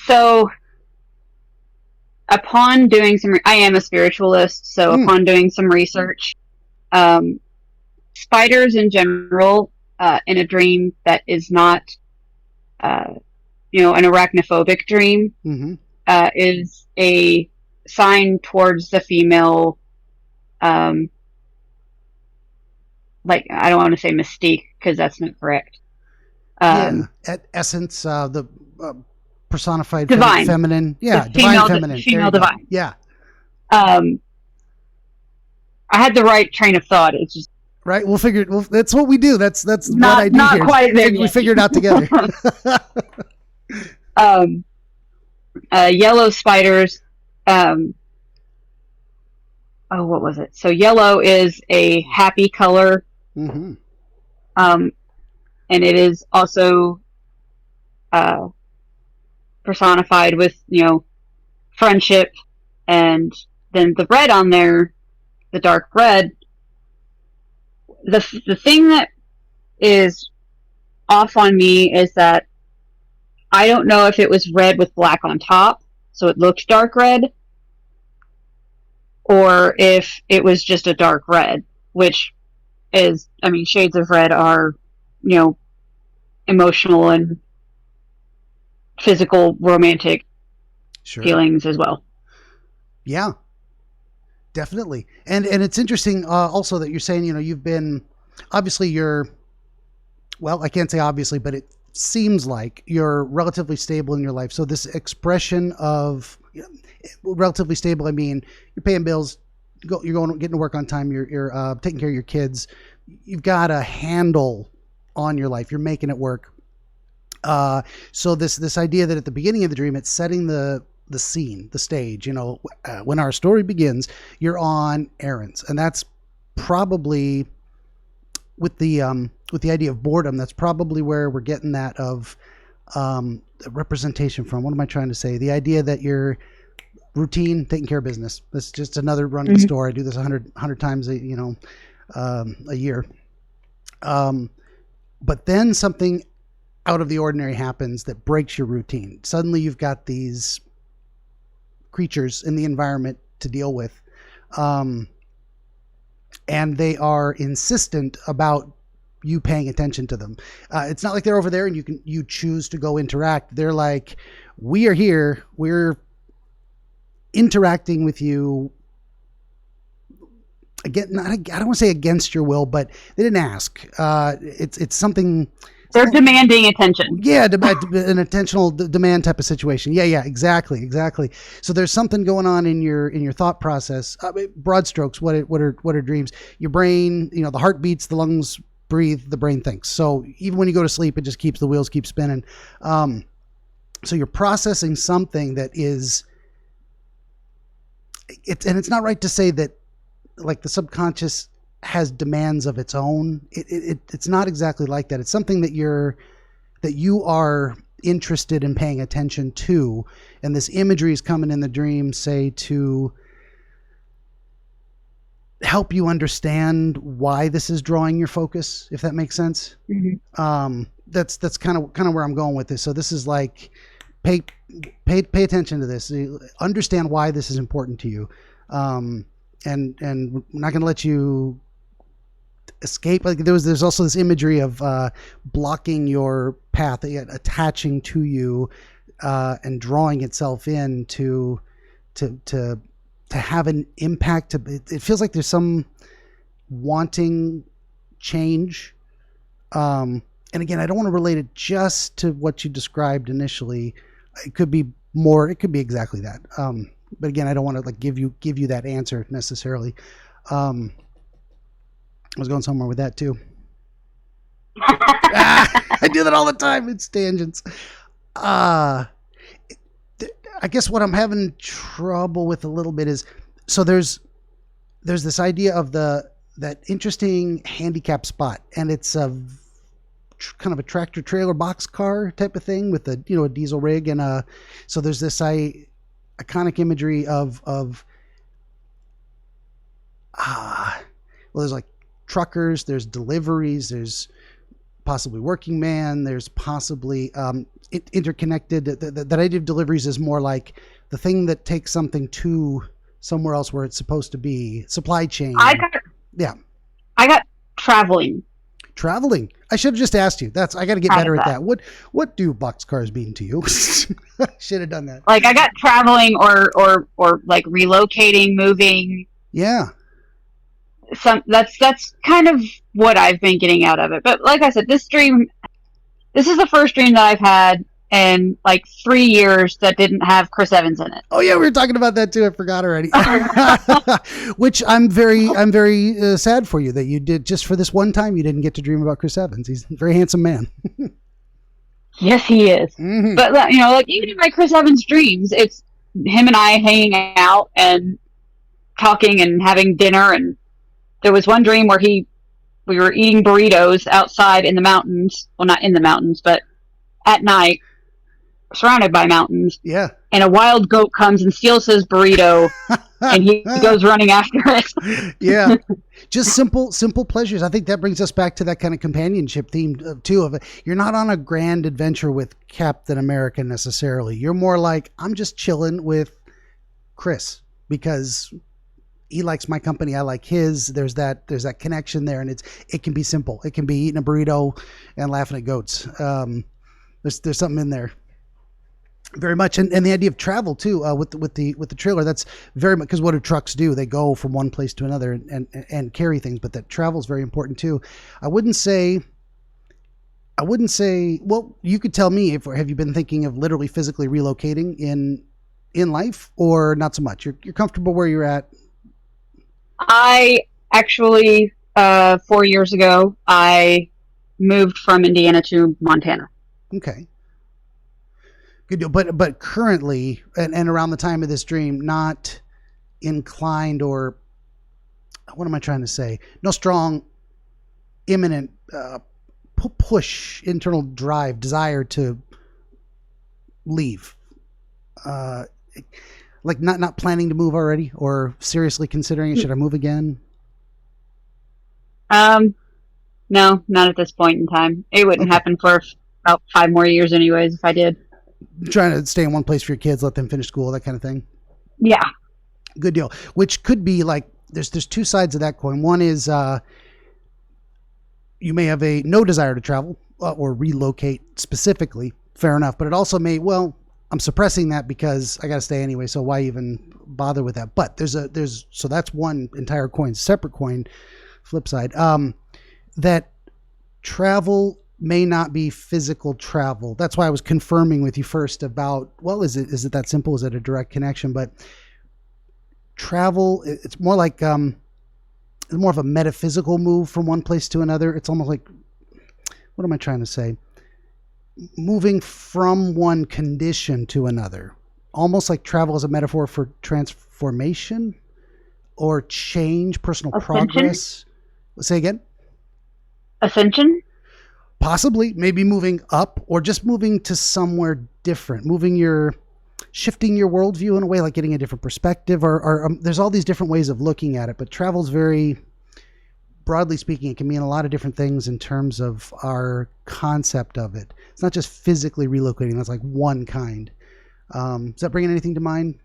So upon doing I am a spiritualist. So upon doing some research, spiders in general, in a dream that is not, you know, an arachnophobic dream, is a sign towards the female, like, I don't want to say mystique, because that's not correct. At essence, the personified divine feminine, divine feminine, female divine. Yeah. I had the right train of thought. It's just Right. We'll figure it. That's what we do. That's what I do not here. quite there We yet. figure it out together. Yellow spiders. What was it? So yellow is a happy color. Mm-hmm. And it is also personified with, friendship. And then the red on there, the dark red, the thing that is off on me is that I don't know if it was red with black on top, so it looked dark red, or if it was just a dark red, which is, shades of red are, emotional and physical, romantic feelings as well. Yeah, definitely. And it's interesting also that you're saying, you've been, obviously I can't say obviously, but it seems like you're relatively stable in your life. So this expression of relatively stable, I mean, you're paying bills, you're getting to work on time, you're taking care of your kids, you've got a handle on your life, you're making it work. So this idea that at the beginning of the dream, it's setting the scene, the stage, when our story begins, you're on errands. And that's probably with the idea of boredom, that's probably where we're getting that of representation from. What am I trying to say? The idea that you're routine, taking care of business. That's just another run of the store. I do this 100 times a year. But then something out of the ordinary happens that breaks your routine. Suddenly you've got these creatures in the environment to deal with. And they are insistent about you paying attention to them. It's not like they're over there and you choose to go interact. They're like, we are here. We're interacting with you. Again, I don't want to say against your will, but they didn't ask. It's something. They're demanding attention. Yeah, an attentional demand type of situation. Yeah, exactly. So there's something going on in your thought process. Broad strokes. What are dreams? Your brain, the heart beats, the lungs breathe, the brain thinks. So even when you go to sleep, it just keeps the wheels keep spinning. So you're processing something that is. It's not right to say that, like, the subconscious has demands of its own. It's not exactly like that. It's something that you are interested in paying attention to, and this imagery is coming in the dream, say, to help you understand why this is drawing your focus, if that makes sense. Mm-hmm. That's kind of where I'm going with this. So this is like, pay attention to this, understand why this is important to you, and we're not going to let you escape. Like there's also this imagery of blocking your path, attaching to you, and drawing itself in to have an impact. It feels like there's some wanting change. And again, I don't want to relate it just to what you described initially. It could be more. It could be exactly that. But again, I don't want to give you that answer necessarily. I was going somewhere with that too. I do that all the time. It's tangents. I guess what I'm having trouble with a little bit is, so there's this idea of that interesting handicap spot, and it's a kind of a tractor trailer box car type of thing with a diesel rig, and so there's this iconic imagery of there's like truckers, there's deliveries, there's possibly working man, there's possibly interconnected. That idea of deliveries is more like the thing that takes something to somewhere else where it's supposed to be. Supply chain. I got traveling. I should have just asked you. I got to get better at that. What do boxcars mean to you? Should have done that. Like, I got traveling or like relocating, moving. Yeah. That's kind of what I've been getting out of it. But like I said, this is the first dream that I've had and like 3 years that didn't have Chris Evans in it. Oh yeah, we were talking about that too. I forgot already. Which I'm very sad for you that you did just for this one time. You didn't get to dream about Chris Evans. He's a very handsome man. Yes, he is. Mm-hmm. But like even in my Chris Evans dreams, it's him and I hanging out and talking and having dinner. And there was one dream where we were eating burritos outside in the mountains. Well, not in the mountains, but at night, surrounded by mountains. Yeah. And a wild goat comes and steals his burrito, and he goes running after it. Yeah. Just simple pleasures. I think that brings us back to that kind of companionship theme too. Of it, you're not on a grand adventure with Captain America necessarily. You're more like, I'm just chilling with Chris because he likes my company, I like his. There's that connection there, and it can be simple. It can be eating a burrito and laughing at goats. There's something in there. Very much, and the idea of travel too, with the trailer. That's very much because what do trucks do? They go from one place to another and carry things, but that travel is very important too. I wouldn't say. Well, you could tell me have you been thinking of literally physically relocating in life, or not so much? You're comfortable where you're at. I actually 4 years ago I moved from Indiana to Montana. Okay. Good deal. But currently, and around the time of this dream, not inclined, or what am I trying to say? No strong, imminent push, internal drive, desire to leave. Like not planning to move already, or seriously considering it. Should I move again? No, not at this point in time. It wouldn't happen for about 5 more years anyways if I did. Trying to stay in one place for your kids, let them finish school, that kind of thing. Yeah. Good deal. Which could be like, there's two sides of that coin. One is you may have no desire to travel or relocate specifically. Fair enough. But it also may, I'm suppressing that because I got to stay anyway. So why even bother with that? But so that's one entire coin, separate coin, flip side. That travel may not be physical travel. That's why I was confirming with you first about, is it that simple? Is it a direct connection? But travel, it's more like, it's more of a metaphysical move from one place to another. It's almost like, what am I trying to say? Moving from one condition to another. Almost like travel is a metaphor for transformation or change, personal progress. Say again? Ascension? Possibly, maybe moving up or just moving to somewhere different, shifting your worldview in a way, like getting a different perspective, or there's all these different ways of looking at it. But travel's very, broadly speaking, it can mean a lot of different things in terms of our concept of it. It's not just physically relocating. That's like one kind. Is that bringing anything to mind?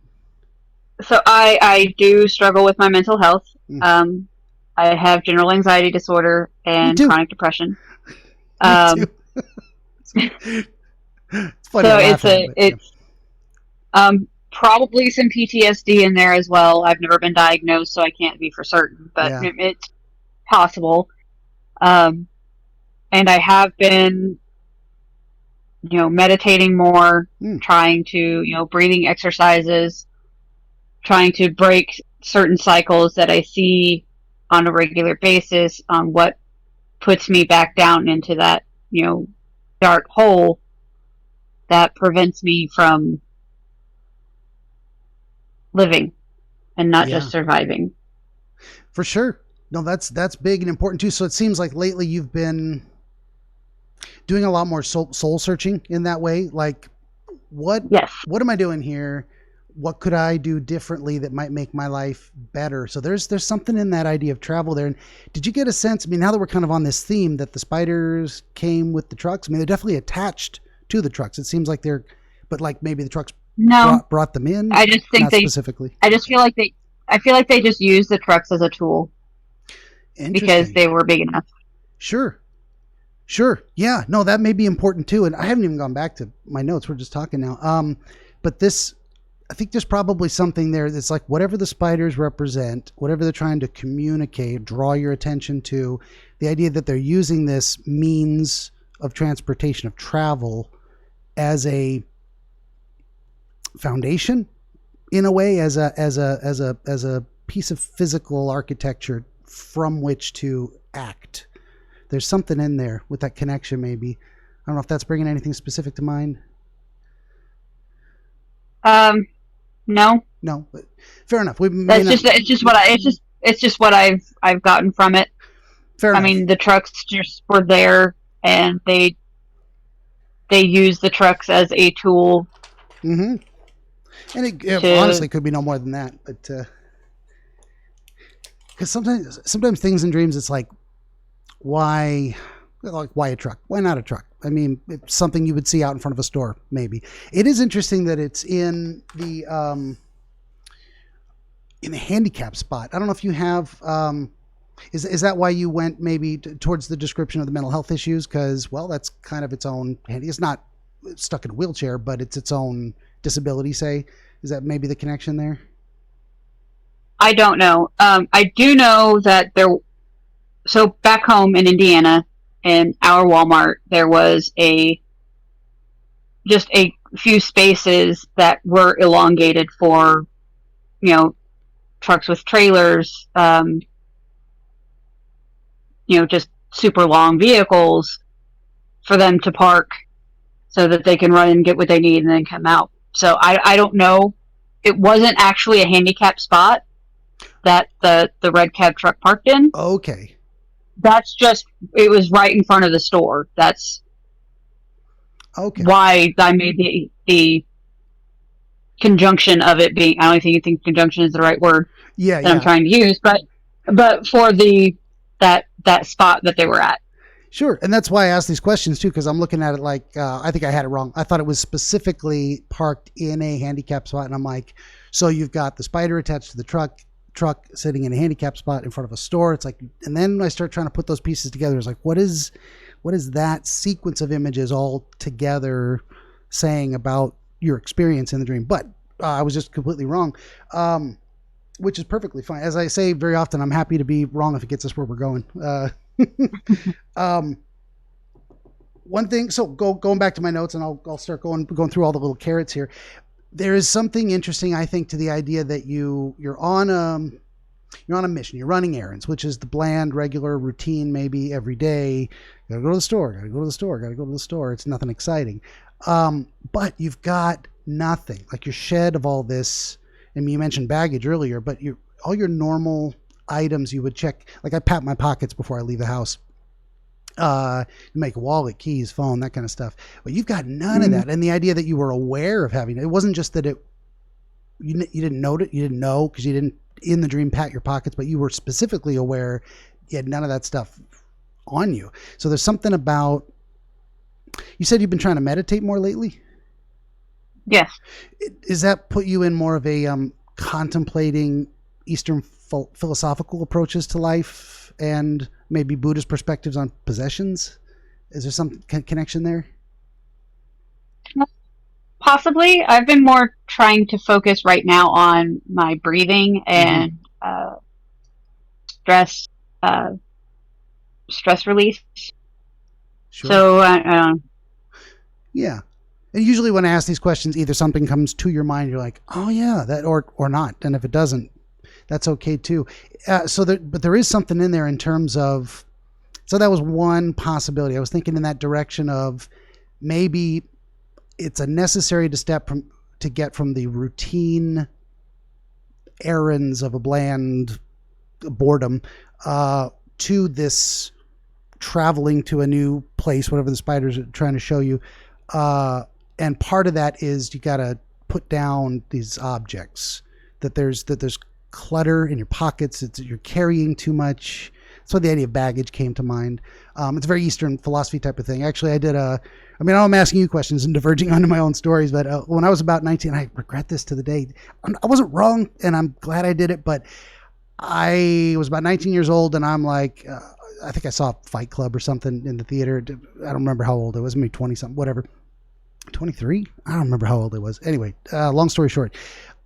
So I do struggle with my mental health. I have general anxiety disorder and chronic depression. It's funny. So it's probably some PTSD in there as well. I've never been diagnosed, so I can't be for certain, but it's possible. And I have been, meditating more, trying to, breathing exercises, trying to break certain cycles that I see on a regular basis on what puts me back down into that, dark hole that prevents me from living and not just surviving. For sure. No, that's big and important too. So it seems like lately you've been doing a lot more soul searching in that way. Like what am I doing here? What could I do differently that might make my life better? So there's something in that idea of travel there. And did you get a sense, now that we're kind of on this theme that the spiders came with the trucks, they're definitely attached to the trucks. It seems like but like maybe the trucks brought them in. I just think specifically. I just feel like they just used the trucks as a tool because they were big enough. Sure. Yeah, no, that may be important too. And I haven't even gone back to my notes. We're just talking now. But I think there's probably something there that's like whatever the spiders represent, whatever they're trying to communicate, draw your attention to, the idea that they're using this means of transportation, of travel, as a foundation, in a way, as a piece of physical architecture from which to act. There's something in there with that connection, maybe. I don't know if that's bringing anything specific to mind. No. No, but fair enough. It's just what I've gotten from it. Fair enough. I mean, the trucks just were there, and they use the trucks as a tool. Mm-hmm. And it honestly could be no more than that, but because sometimes things in dreams, it's like, why a truck? Why not a truck? I mean, it's something you would see out in front of a store, maybe. It is interesting that it's in the handicap spot. I don't know if you have. Is that why you went maybe towards the description of the mental health issues? Because, well, that's kind of its own handy. It's not stuck in a wheelchair, but it's its own disability, say. Is that maybe the connection there? I don't know. I do know that so back home in Indiana, in our Walmart, there was just a few spaces that were elongated for, trucks with trailers, just super long vehicles for them to park so that they can run and get what they need and then come out. So I don't know. It wasn't actually a handicap spot that the red cab truck parked in. Okay. That's just, it was right in front of the store. That's okay. Why I made the conjunction of it being, I don't even think conjunction is the right word that I'm trying to use, but for that spot that they were at. Sure. And that's why I asked these questions too, because I'm looking at it like, I think I had it wrong. I thought it was specifically parked in a handicap spot. And I'm like, so you've got the spider attached to the truck sitting in a handicap spot in front of a store. It's like, and then I start trying to put those pieces together. It's like, what is that sequence of images all together saying about your experience in the dream? But I was just completely wrong, which is perfectly fine. As I say very often, I'm happy to be wrong if it gets us where we're going. One thing, so going back to my notes, and I'll start going through all the little carrots here. There is something interesting, I think, to the idea that you're on a mission. You're running errands, which is the bland, regular routine, maybe every day. Gotta go to the store. Gotta go to the store. Gotta go to the store. It's nothing exciting, but you've got nothing. Like you're shed of all this. I mean, you mentioned baggage earlier, but all your normal items you would check. Like I pat my pockets before I leave the house. Make a wallet, keys, phone, that kind of stuff. But you've got none of that. And the idea that you were aware of having it wasn't just that you didn't know it, you didn't know because you didn't in the dream pat your pockets, but you were specifically aware you had none of that stuff on you. So there's something about, you said you've been trying to meditate more lately? Yes. Does that put you in more of a contemplating Eastern philosophical approaches to life and maybe Buddhist perspectives on possessions? Is there some connection there? Possibly. I've been more trying to focus right now on my breathing and stress release. Sure. So, yeah. And usually when I ask these questions, either something comes to your mind, you're like, oh yeah, that, or not. And if it doesn't, that's okay too. But there is something in there in terms of, so that was one possibility. I was thinking in that direction of maybe it's a necessary to get from the routine errands of a bland boredom to this traveling to a new place, whatever the spiders are trying to show you. And part of that is you got to put down these objects, that there's clutter in your pockets. You're carrying too much. That's why the idea of baggage came to mind. It's a very Eastern philosophy type of thing. Actually, I'm asking you questions and diverging onto my own stories, but when I was about 19, I regret this to the day. I wasn't wrong, and I'm glad I did it, but I was about 19 years old, and I'm like, I think I saw Fight Club or something in the theater. I don't remember how old it was, maybe 20-something, whatever. 23? I don't remember how old it was. Anyway, long story short.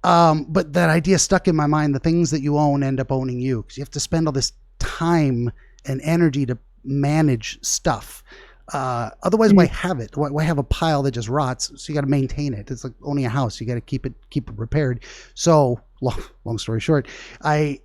But that idea stuck in my mind. The things that you own end up owning you, because you have to spend all this time and energy to manage stuff. Otherwise, why have it? Why have a pile that just rots? So you got to maintain it. It's like owning a house. You got to keep it repaired. So long story short, I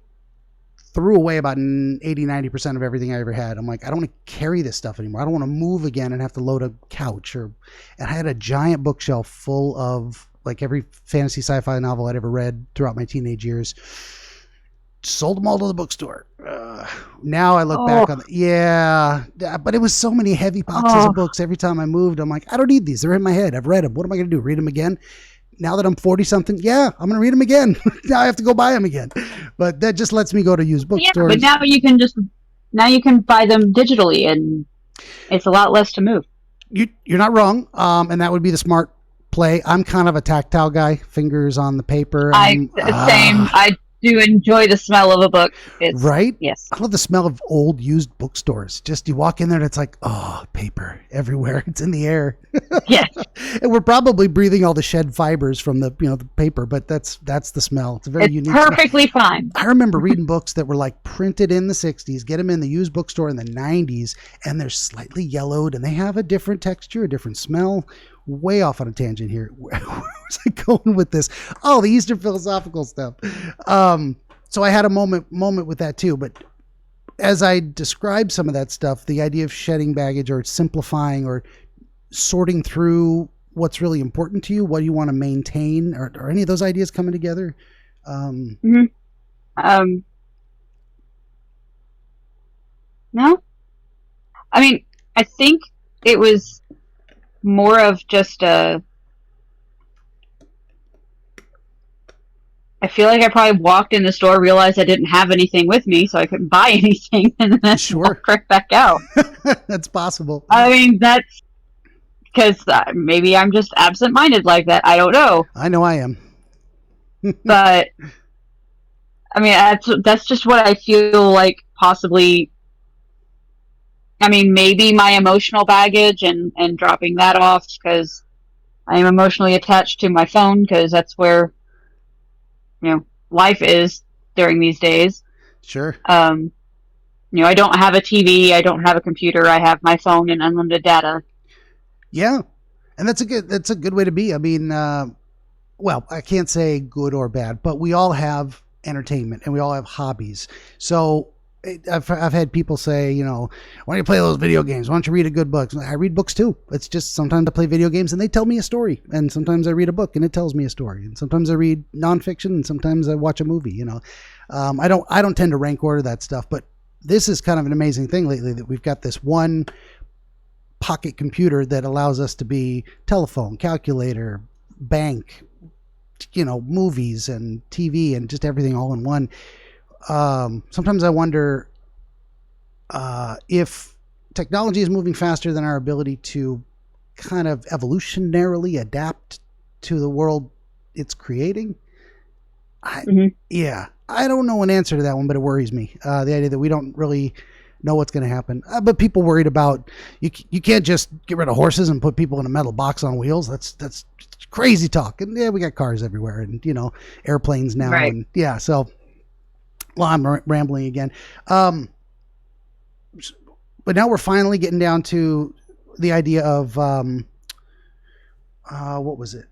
threw away about 80-90% of everything I ever had. I'm like, I don't want to carry this stuff anymore. I don't want to move again and have to load a couch. And I had a giant bookshelf full of like every fantasy sci-fi novel I'd ever read throughout my teenage years. Sold them all to the bookstore. Now I look back on but it was so many heavy boxes of books. Every time I moved, I'm like, I don't need these. They're in my head. I've read them. What am I going to do? Read them again? Now that I'm 40 something, I'm going to read them again. Now I have to go buy them again. But that just lets me go to used bookstores. But now you can buy them digitally, and it's a lot less to move. You're not wrong. And that would be the smart play. I'm kind of a tactile guy, fingers on the paper. Same. I do enjoy the smell of a book. Right? Yes. I love the smell of old used bookstores. Just you walk in there and it's like, paper everywhere. It's in the air. Yes. And we're probably breathing all the shed fibers from the paper, but that's the smell. It's a very unique perfectly smell. Fine. I remember reading books that were like printed in the 60s, get them in the used bookstore in the 90s, and they're slightly yellowed and they have a different texture, a different smell. Way off on a tangent here. Where was I going with this? The Eastern philosophical stuff. So I had a moment with that too. But as I described some of that stuff, the idea of shedding baggage or simplifying or sorting through what's really important to you, what do you want to maintain, or any of those ideas coming together? No. I mean, I think it was more of just I feel like I probably walked in the store, realized I didn't have anything with me, so I couldn't buy anything, and then walked right back out. That's possible. I mean, that's because maybe I'm just absent-minded like that. I don't know. I know I am. But I mean, that's just what I feel like possibly. I mean, maybe my emotional baggage and dropping that off, because I am emotionally attached to my phone, because that's where, life is during these days. Sure. I don't have a TV. I don't have a computer. I have my phone and unlimited data. Yeah. And that's a good way to be. I mean, well, I can't say good or bad, but we all have entertainment and we all have hobbies. So I've had people say, why don't you play those video games? Why don't you read a good book? I read books too. It's just sometimes I play video games and they tell me a story, and sometimes I read a book and it tells me a story, and sometimes I read nonfiction and sometimes I watch a movie. I don't tend to rank order that stuff, but this is kind of an amazing thing lately that we've got this one pocket computer that allows us to be telephone, calculator, bank, movies and TV and just everything all in one. Sometimes I wonder if technology is moving faster than our ability to kind of evolutionarily adapt to the world it's creating. I don't know an answer to that one, but it worries me. The idea that we don't really know what's going to happen. But people worried about you can't just get rid of horses and put people in a metal box on wheels. That's crazy talk. And we got cars everywhere, and airplanes now, right. And so. Well, I'm rambling again. But now we're finally getting down to the idea of what was it?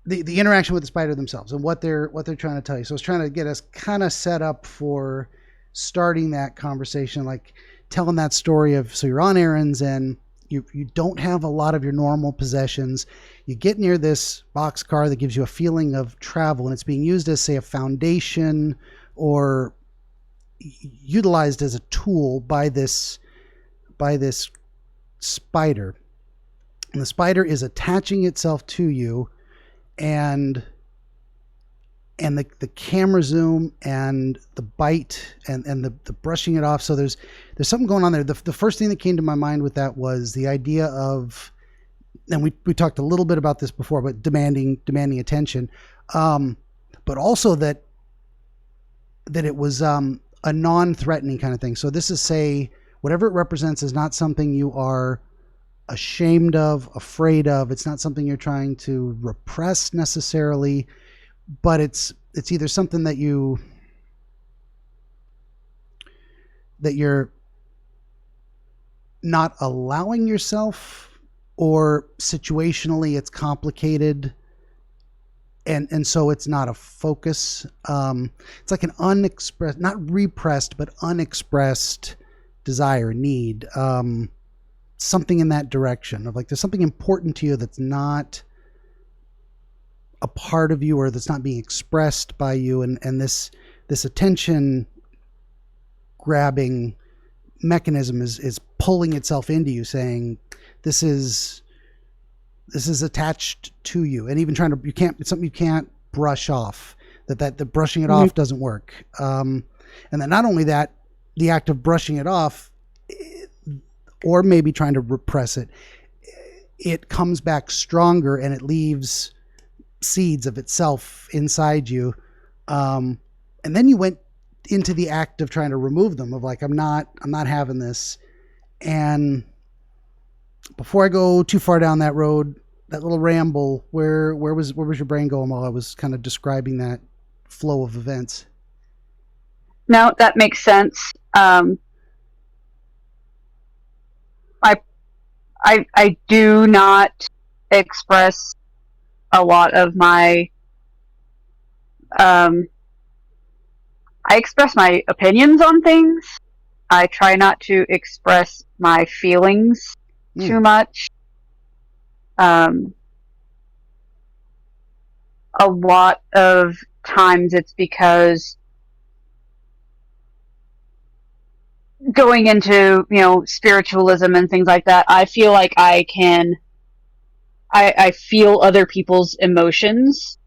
The interaction with the spider themselves and what they're trying to tell you. So it's trying to get us kind of set up for starting that conversation, like telling that story of, so you're on errands and you don't have a lot of your normal possessions. You get near this boxcar that gives you a feeling of travel, and it's being used as, say, a foundation or utilized as a tool by this spider. And the spider is attaching itself to you, and the camera zoom and the bite and the brushing it off. So there's something going on there. The first thing that came to my mind with that was the idea of, and we talked a little bit about this before, but demanding attention, but also that it was a non-threatening kind of thing. So this is, say, whatever it represents is not something you are ashamed of, afraid of. It's not something you're trying to repress necessarily, but it's either something that you're not allowing yourself, or situationally it's complicated and so it's not a focus. It's like an unexpressed, not repressed, but unexpressed desire, need, something in that direction of like there's something important to you that's not a part of you, or that's not being expressed by you, and this attention grabbing mechanism is pulling itself into you, saying this is attached to you, and even it's something you can't brush off, that the brushing it off doesn't work. And then not only that, the act of brushing it off, or maybe trying to repress it, it comes back stronger and it leaves seeds of itself inside you. And then you went into the act of trying to remove them, of like, I'm not having this. And before I go too far down that road, that little ramble, where was your brain going while I was kind of describing that flow of events? No, that makes sense. I do not express a lot of my, I express my opinions on things. I try not to express my feelings too much. A lot of times it's because going into, spiritualism and things like that, I feel like I feel other people's emotions.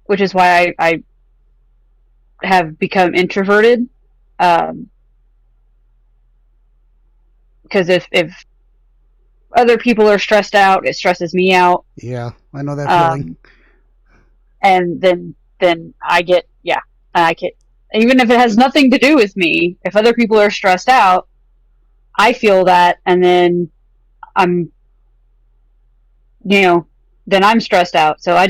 Which is why I have become introverted. Because if other people are stressed out, it stresses me out. Yeah, I know that feeling. And then I get, even if it has nothing to do with me, if other people are stressed out, I feel that, and then then I'm stressed out. So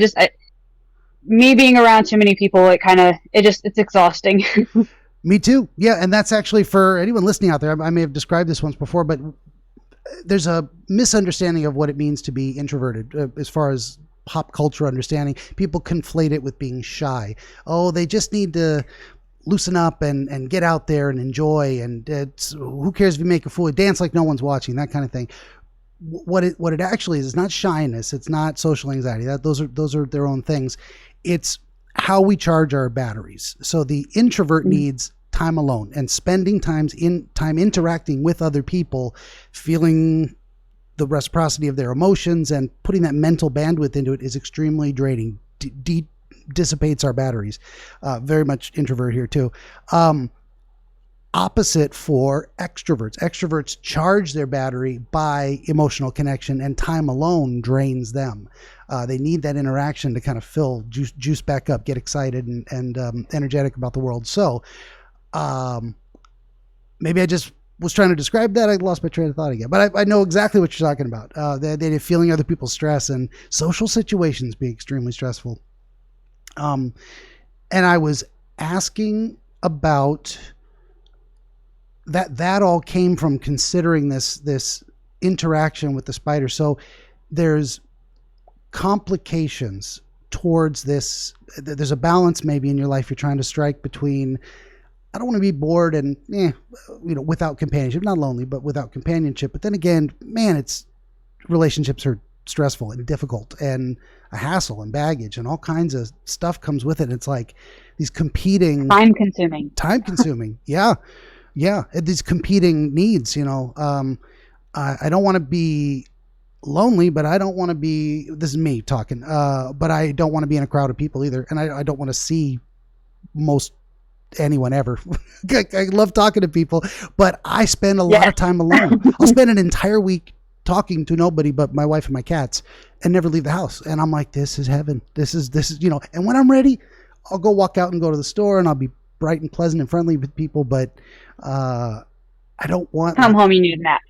me being around too many people, it's exhausting. Me too. Yeah. And that's actually, for anyone listening out there, I may have described this once before, but there's a misunderstanding of what it means to be introverted as far as pop culture understanding. People conflate it with being shy. Oh, they just need to loosen up and get out there and enjoy. And who cares if you make a fool, dance like no one's watching, that kind of thing. What it actually is not shyness. It's not social anxiety. Those are their own things. It's how we charge our batteries. So the introvert needs time alone, and spending time interacting with other people, feeling the reciprocity of their emotions and putting that mental bandwidth into it is extremely draining. Dissipates our batteries. Very much introvert here too. Opposite for extroverts. Extroverts charge their battery by emotional connection, and time alone drains them. They need that interaction to kind of fill, juice back up, get excited and energetic about the world. So maybe I just was trying to describe that. I lost my train of thought again, but I know exactly what you're talking about. The idea of feeling other people's stress and social situations being extremely stressful. And I was asking about that all came from considering this interaction with the spider. So there's complications towards this. There's a balance maybe in your life you're trying to strike between, I don't want to be bored and without companionship, not lonely, but without companionship. But then again, man, relationships are stressful and difficult and a hassle and baggage and all kinds of stuff comes with it. It's like these competing time consuming. Yeah. These competing needs, I don't want to be lonely, but I don't want to be, this is me talking, but I don't want to be in a crowd of people either. And I don't want to see most anyone ever. I love talking to people, but I spend a lot of time alone. I'll spend an entire week talking to nobody but my wife and my cats and never leave the house. And I'm like, this is heaven. This is, and when I'm ready, I'll go walk out and go to the store and I'll be bright and pleasant and friendly with people, but I don't want come home. You need a nap.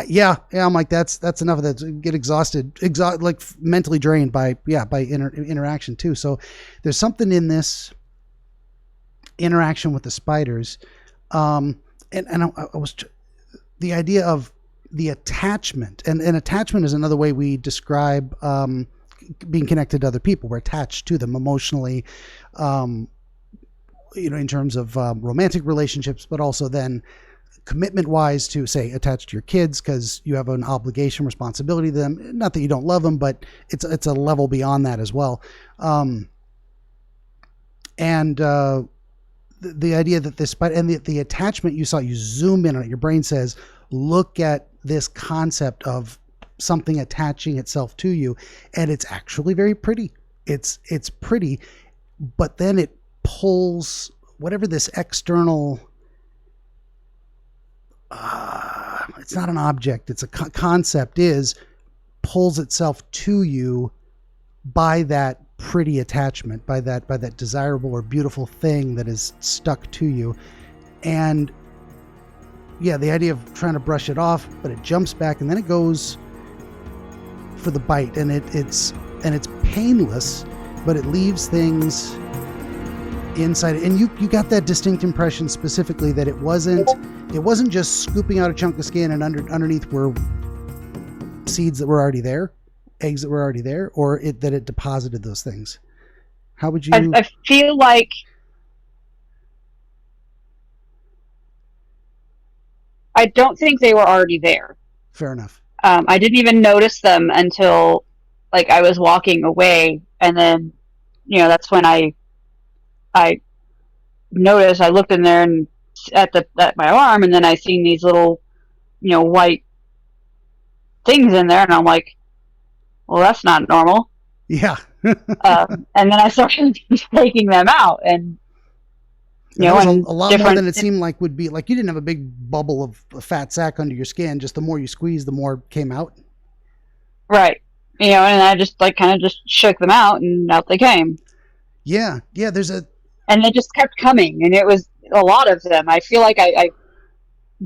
Yeah. I'm like, that's enough of that. Get exhausted, like mentally drained by interaction too. So there's something in this interaction with the spiders And I was the idea of the attachment, and attachment is another way we describe being connected to other people. We're attached to them emotionally, in terms of romantic relationships, but also then commitment wise to, say, attached to your kids because you have an obligation, responsibility to them. Not that you don't love them, but it's a level beyond that as well. The idea that this, and the attachment you zoom in on it, your brain says, look at this concept of something attaching itself to you. And it's actually very pretty. It's pretty, but then it pulls whatever this external, it's not an object, it's a concept, pulls itself to you by that pretty attachment, by that desirable or beautiful thing that is stuck to you. And yeah, the idea of trying to brush it off, but it jumps back and then it goes for the bite, and it's painless, but it leaves things inside. And you got that distinct impression specifically that it wasn't just scooping out a chunk of skin and underneath were seeds that were already there, eggs that were already there, or that it deposited those things. How would you? I feel like I don't think they were already there. Fair enough. I didn't even notice them until like I was walking away, and then that's when I noticed. I looked in there and at my arm, and then I seen these little white things in there, and I'm like, well, that's not normal. Yeah. And then I started taking them out, and a lot more than it seemed like would be. Like, you didn't have a big bubble of a fat sack under your skin. Just the more you squeezed, the more came out. Right. And I just kind of just shook them out, and out they came. Yeah. Yeah. And they just kept coming, and it was a lot of them. I feel like I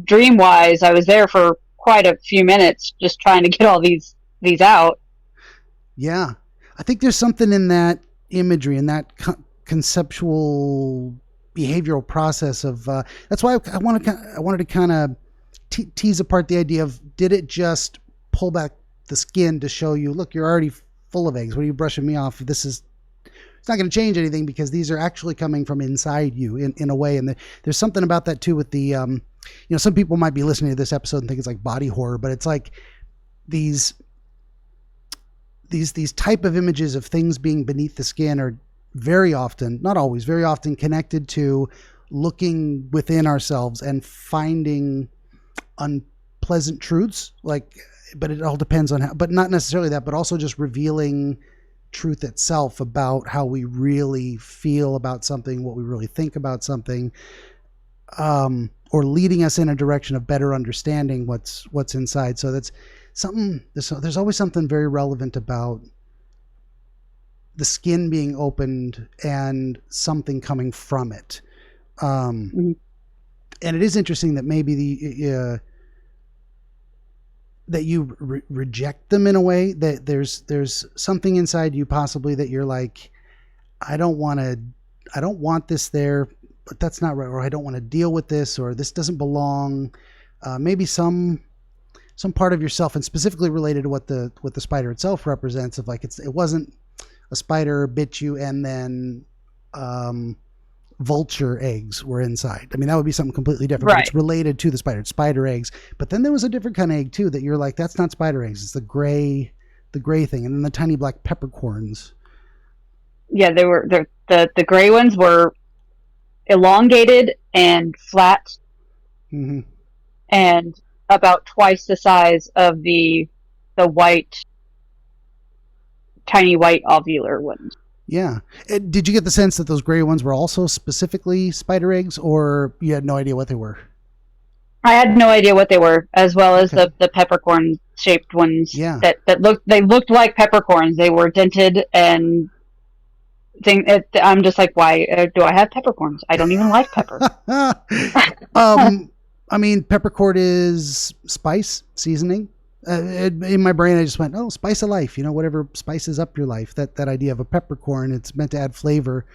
dream-wise, I was there for quite a few minutes just trying to get all these out. Yeah. I think there's something in that imagery and that conceptual behavioral process of that's why I wanted to kind of tease apart the idea of, did it just pull back the skin to show you, look, you're already full of eggs, what are you brushing me off? It's not going to change anything because these are actually coming from inside you in a way. And there's something about that too with the some people might be listening to this episode and think it's like body horror, but it's like these type of images of things being beneath the skin are very often, not always, very often connected to looking within ourselves and finding unpleasant truths. But it all depends on how, but not necessarily that, but also just revealing truth itself about how we really feel about something, what we really think about something, or leading us in a direction of better understanding what's inside. So that's something. There's always something very relevant about the skin being opened and something coming from it. And it is interesting that maybe that you reject them in a way, that there's something inside you possibly that you're like, I don't want this there, but that's not right, or I don't want to deal with this, or this doesn't belong. Maybe some part of yourself, and specifically related to what the spider itself represents, of like, it wasn't a spider bit you and then vulture eggs were inside. I mean, that would be something completely different. Right. But it's related to the spider. It's spider eggs. But then there was a different kind of egg too that you're like, that's not spider eggs. It's the gray thing, and then the tiny black peppercorns. Yeah, the gray ones were elongated and flat, and about twice the size of the white, tiny white ovular ones. Yeah. Did you get the sense that those gray ones were also specifically spider eggs, or you had no idea what they were? I had no idea what they were, as well as the peppercorn shaped ones. Yeah. That looked like peppercorns. They were dented and I'm just like, why do I have peppercorns? I don't even like pepper. I mean, peppercorn is spice, seasoning. In my brain, I just went, oh, spice of life, whatever spices up your life. That idea of a peppercorn, it's meant to add flavor.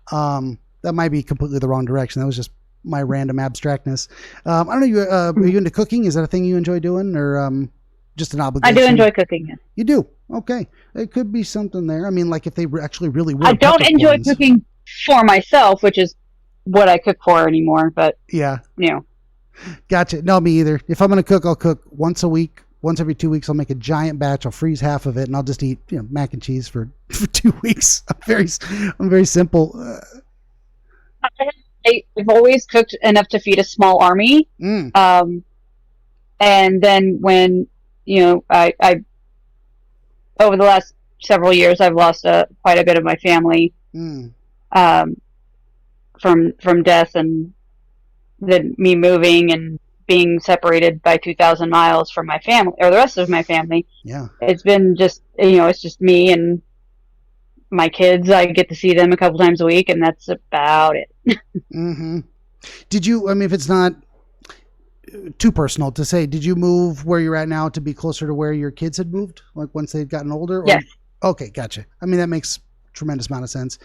That might be completely the wrong direction. That was just my random abstractness. I don't know. Are you into cooking? Is that a thing you enjoy doing, or just an obligation? I do enjoy cooking. Yes. You do? Okay. It could be something there. I mean, like if they actually really were. I don't enjoy cooking for myself, which is what I cook for anymore. But yeah, you know. Gotcha. No, me either. If I'm going to cook, I'll cook once a week. Once every 2 weeks, I'll make a giant batch. I'll freeze half of it, and I'll just eat, mac and cheese for 2 weeks. I'm very simple. I've always cooked enough to feed a small army. And then when I over the last several years, I've lost quite a bit of my family from death, and then me moving and being separated by 2,000 miles from my family or the rest of my family. Yeah, it's been just it's just me and my kids. I get to see them a couple times a week, and that's about it. Did you? I mean, if it's not too personal to say, did you move where you're at now to be closer to where your kids had moved, like once they'd gotten older? Or, yes. Okay, gotcha. I mean, that makes tremendous amount of sense.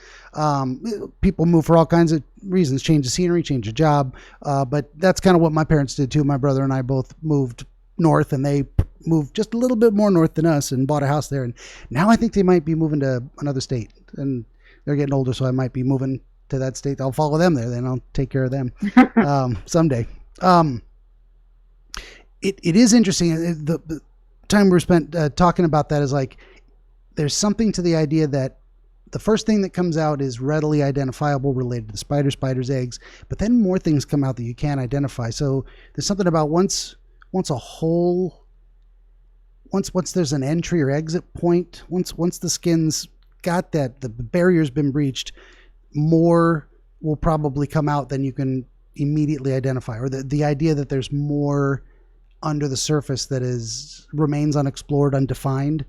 People move for all kinds of reasons, change of scenery, change of job. But that's kind of what my parents did too. My brother and I both moved north, and they moved just a little bit more north than us and bought a house there. And now I think they might be moving to another state, and they're getting older. So I might be moving to that state. I'll follow them there. Then I'll take care of them someday. It is interesting. The time we spent talking about that is like, there's something to the idea that the first thing that comes out is readily identifiable related to spiders, eggs, but then more things come out that you can't identify. So there's something about once there's an entry or exit point, once the skin's got that, the barrier's been breached, more will probably come out than you can immediately identify, or the idea that there's more under the surface that remains unexplored, undefined.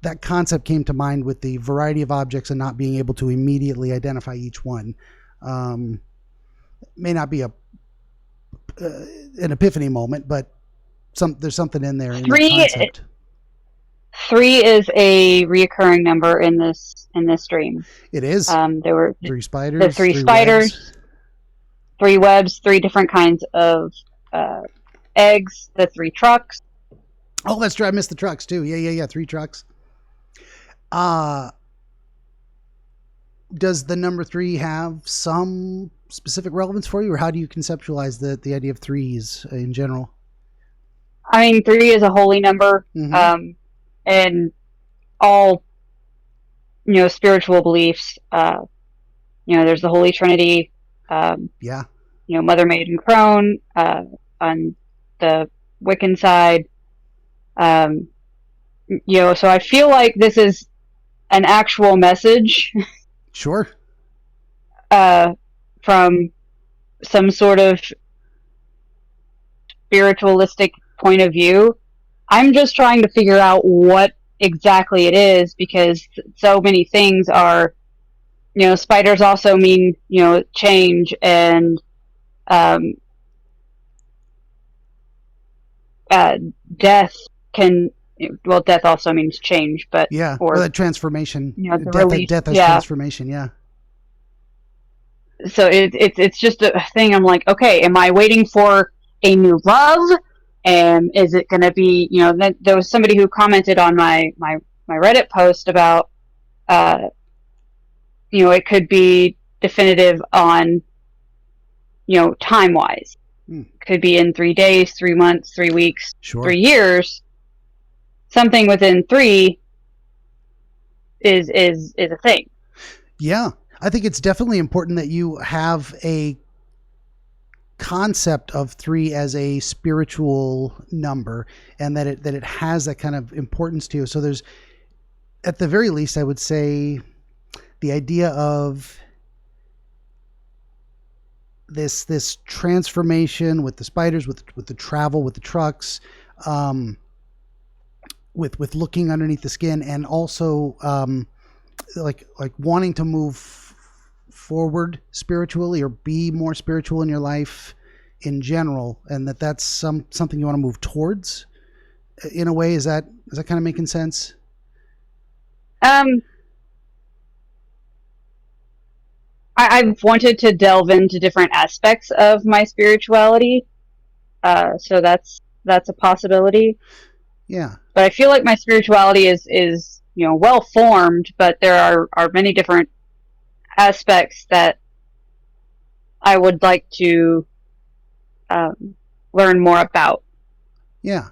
That concept came to mind with the variety of objects and not being able to immediately identify each one. May not be an epiphany moment, but there's something in there in the concept. 3 is a reoccurring number in this dream. It is. There were 3 spiders. The 3 spiders, webs. 3 webs, 3 different kinds of eggs, the 3 trucks. Oh, that's true. I missed the trucks too. Yeah. 3 trucks. Does the number 3 have some specific relevance for you, or how do you conceptualize the idea of 3s in general? I mean, 3 is a holy number, and all spiritual beliefs. There's the Holy Trinity. Mother, Maid, and Crone on the Wiccan side. So I feel like this is an actual message. Sure. From some sort of spiritualistic point of view. I'm just trying to figure out what exactly it is, because so many things are, spiders also mean, change, and death death also means change, but or that transformation, death as transformation. Yeah. So it's just a thing. I'm like, okay, am I waiting for a new love? And is it going to be, there was somebody who commented on my Reddit post about, it could be definitive on, time wise. Could be in 3 days, 3 months, 3 weeks, 3 years. Something within 3 is a thing. Yeah. I think it's definitely important that you have a concept of 3 as a spiritual number, and that it has that kind of importance to you. So there's, at the very least, I would say the idea of this transformation with the spiders, with the travel, with the trucks, with looking underneath the skin, and also like wanting to move forward spiritually, or be more spiritual in your life in general, and that's something you want to move towards in a way. Is that kind of making sense? I've wanted to delve into different aspects of my spirituality. So that's a possibility. Yeah. But I feel like my spirituality is well formed, but there are many different aspects that I would like to learn more about. Yeah.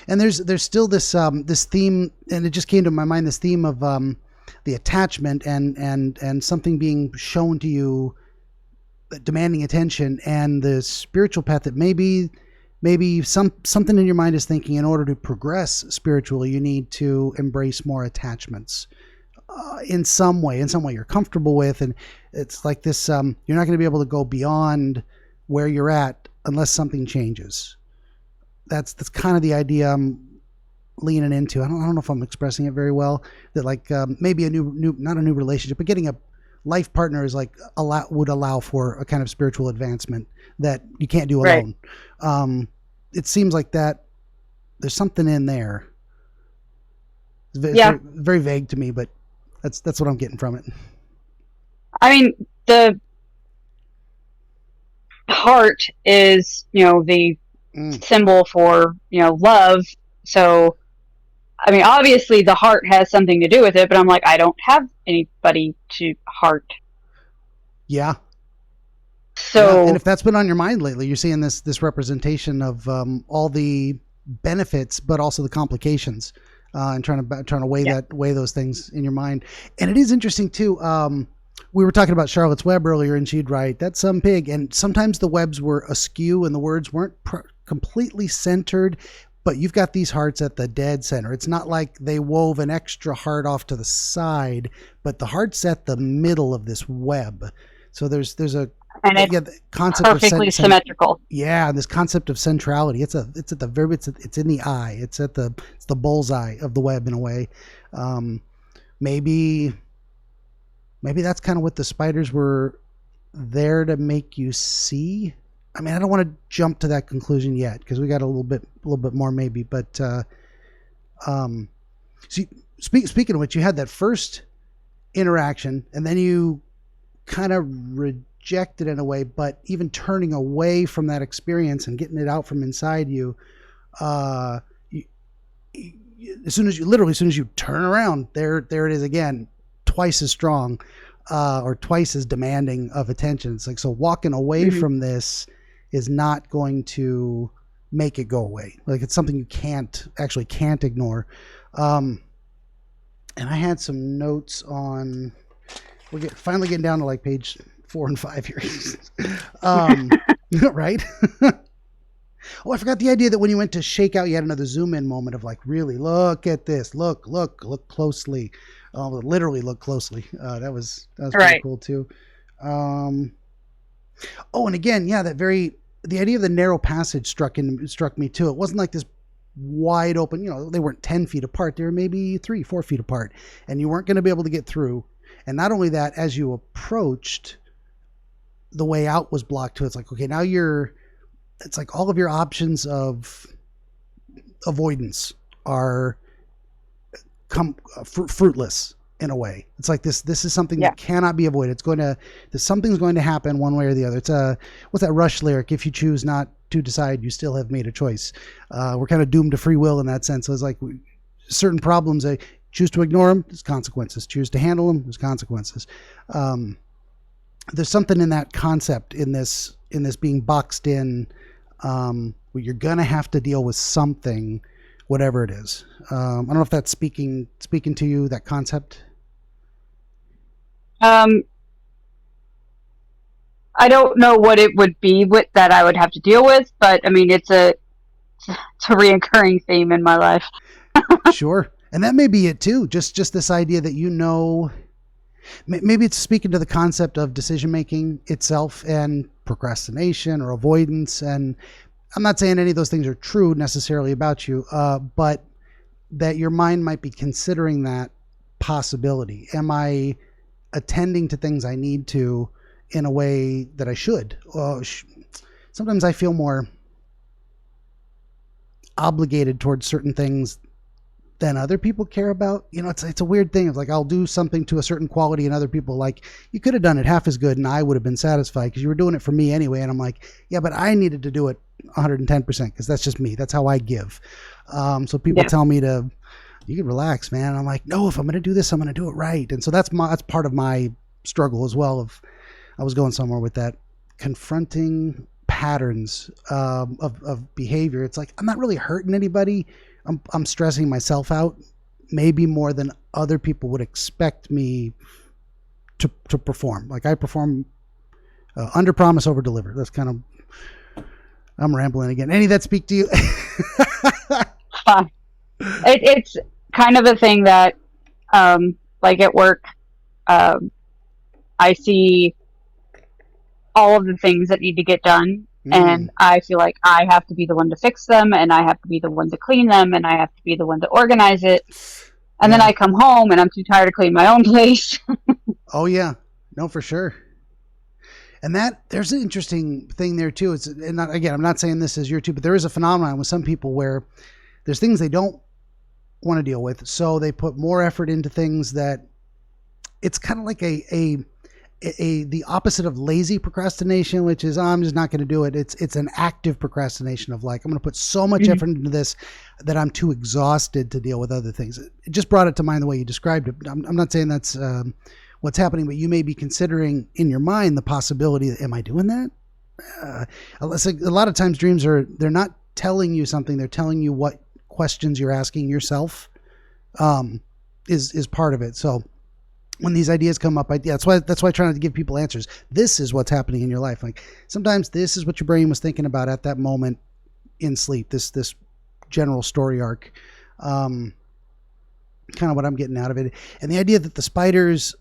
And there's still this this theme, and it just came to my mind, this theme of the attachment and something being shown to you, demanding attention, and the spiritual path that maybe something in your mind is thinking, in order to progress spiritually, you need to embrace more attachments in some way you're comfortable with. And it's like this, you're not going to be able to go beyond where you're at unless something changes. That's kind of the idea I'm leaning into. I don't know if I'm expressing it very well. That like maybe a new not a new relationship, but getting a life partner is like would allow for a kind of spiritual advancement that you can't do alone. Right. It seems like that there's something in there. It's very, very vague to me, but that's what I'm getting from it. I mean, the heart is, the symbol for, love. So, I mean, obviously the heart has something to do with it, but I'm like, I don't have anybody to heart. Yeah. So, yeah. And if that's been on your mind lately, you're seeing this representation of all the benefits, but also the complications, and trying to weigh those things in your mind. And it is interesting too. We were talking about Charlotte's Web earlier, and she'd write, "That's some pig." And sometimes the webs were askew and the words weren't completely centered, but you've got these hearts at the dead center. It's not like they wove an extra heart off to the side, but the heart's at the middle of this web. So there's a concept perfectly of symmetrical. Yeah, this concept of centrality. It's in the eye. It's the bullseye of the web in a way. Maybe that's kind of what the spiders were there to make you see. I mean, I don't want to jump to that conclusion yet because we got a little bit more maybe. But speaking of which, you had that first interaction, and then you kind of rejected in a way. But even turning away from that experience and getting it out from inside you, as soon as you turn around, there it is again, twice as strong, or twice as demanding of attention. It's like, so walking away from this is not going to make it go away. Like, it's something you can't ignore. And I had some notes on, we're finally getting down to like page 4 and 5 here. Right? Oh, I forgot the idea that when you went to shake out, you had another zoom in moment of like, really look at this, look closely. Literally look closely. That was pretty right. Cool too. Oh, and again, yeah, the idea of the narrow passage struck me too. It wasn't like this wide open, they weren't 10 feet apart. They were maybe 3-4 feet apart, and you weren't going to be able to get through. And not only that, as you approached, the way out was blocked too. It's like, okay, now it's like all of your options of avoidance are fruitless in a way. It's like this is something that cannot be avoided. Something's going to happen one way or the other. It's what's that Rush lyric? If you choose not to decide, you still have made a choice. We're kind of doomed to free will in that sense. So it's like certain problems, choose to ignore them, there's consequences. Choose to handle them, there's consequences. There's something in that concept, in this being boxed in, where you're gonna have to deal with something, whatever it is. I don't know if that's speaking to you, that concept. I don't know what it would be that I would have to deal with, but I mean, it's a reoccurring theme in my life. Sure. And that may be it too. Just this idea that, maybe it's speaking to the concept of decision-making itself and procrastination or avoidance. And I'm not saying any of those things are true necessarily about you, but that your mind might be considering that possibility. Am I attending to things I need to in a way that I should? Sometimes I feel more obligated towards certain things than other people care about. You know, it's a weird thing. It's like I'll do something to a certain quality and other people like, you could have done it half as good and I would have been satisfied because you were doing it for me anyway. And I'm like, yeah, but I needed to do it 110% because that's just me. That's how I give. So people tell me you can relax, man. And I'm like, no, if I'm going to do this, I'm going to do it right. And so that's part of my struggle as well. I was going somewhere with that, confronting patterns of behavior. It's like, I'm not really hurting anybody. I'm stressing myself out maybe more than other people would expect me to perform. Like I perform under promise, over deliver. That's kind of, I'm rambling again. Any that speak to you? It's kind of a thing that, like at work, I see all of the things that need to get done. And I feel like I have to be the one to fix them, and I have to be the one to clean them, and I have to be the one to organize it. And then I come home and I'm too tired to clean my own place. Oh yeah, no, for sure. And there's an interesting thing there too. Again, I'm not saying this is your too, but there is a phenomenon with some people where there's things they don't want to deal with, so they put more effort into things that it's kind of like the opposite of lazy procrastination, which is, I'm just not going to do it. It's an active procrastination of like, I'm going to put so much effort into this that I'm too exhausted to deal with other things. It just brought it to mind the way you described it. I'm not saying that's what's happening, but you may be considering in your mind the possibility that, am I doing that? A lot of times dreams they're not telling you something. They're telling you what questions you're asking yourself is part of it. So when these ideas come up, that's why I try not to give people answers. This is what's happening in your life. Like sometimes this is what your brain was thinking about at that moment in sleep. This general story arc, kind of what I'm getting out of it. And the idea that the spiders,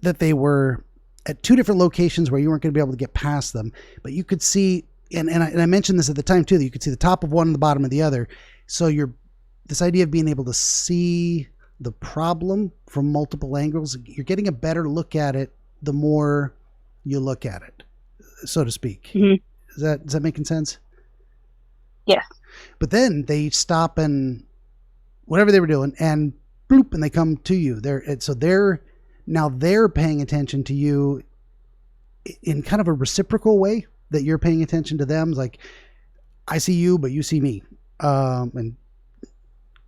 that they were at two different locations where you weren't going to be able to get past them, but you could see, and I mentioned this at the time too, that you could see the top of one and the bottom of the other. So this idea of being able to see the problem from multiple angles, you're getting a better look at it the more you look at it, so to speak. Mm-hmm. Is that making sense? Yes. But then they stop and whatever they were doing and bloop, and they come to you. They're paying attention to you in kind of a reciprocal way that you're paying attention to them. It's like, I see you, but you see me. And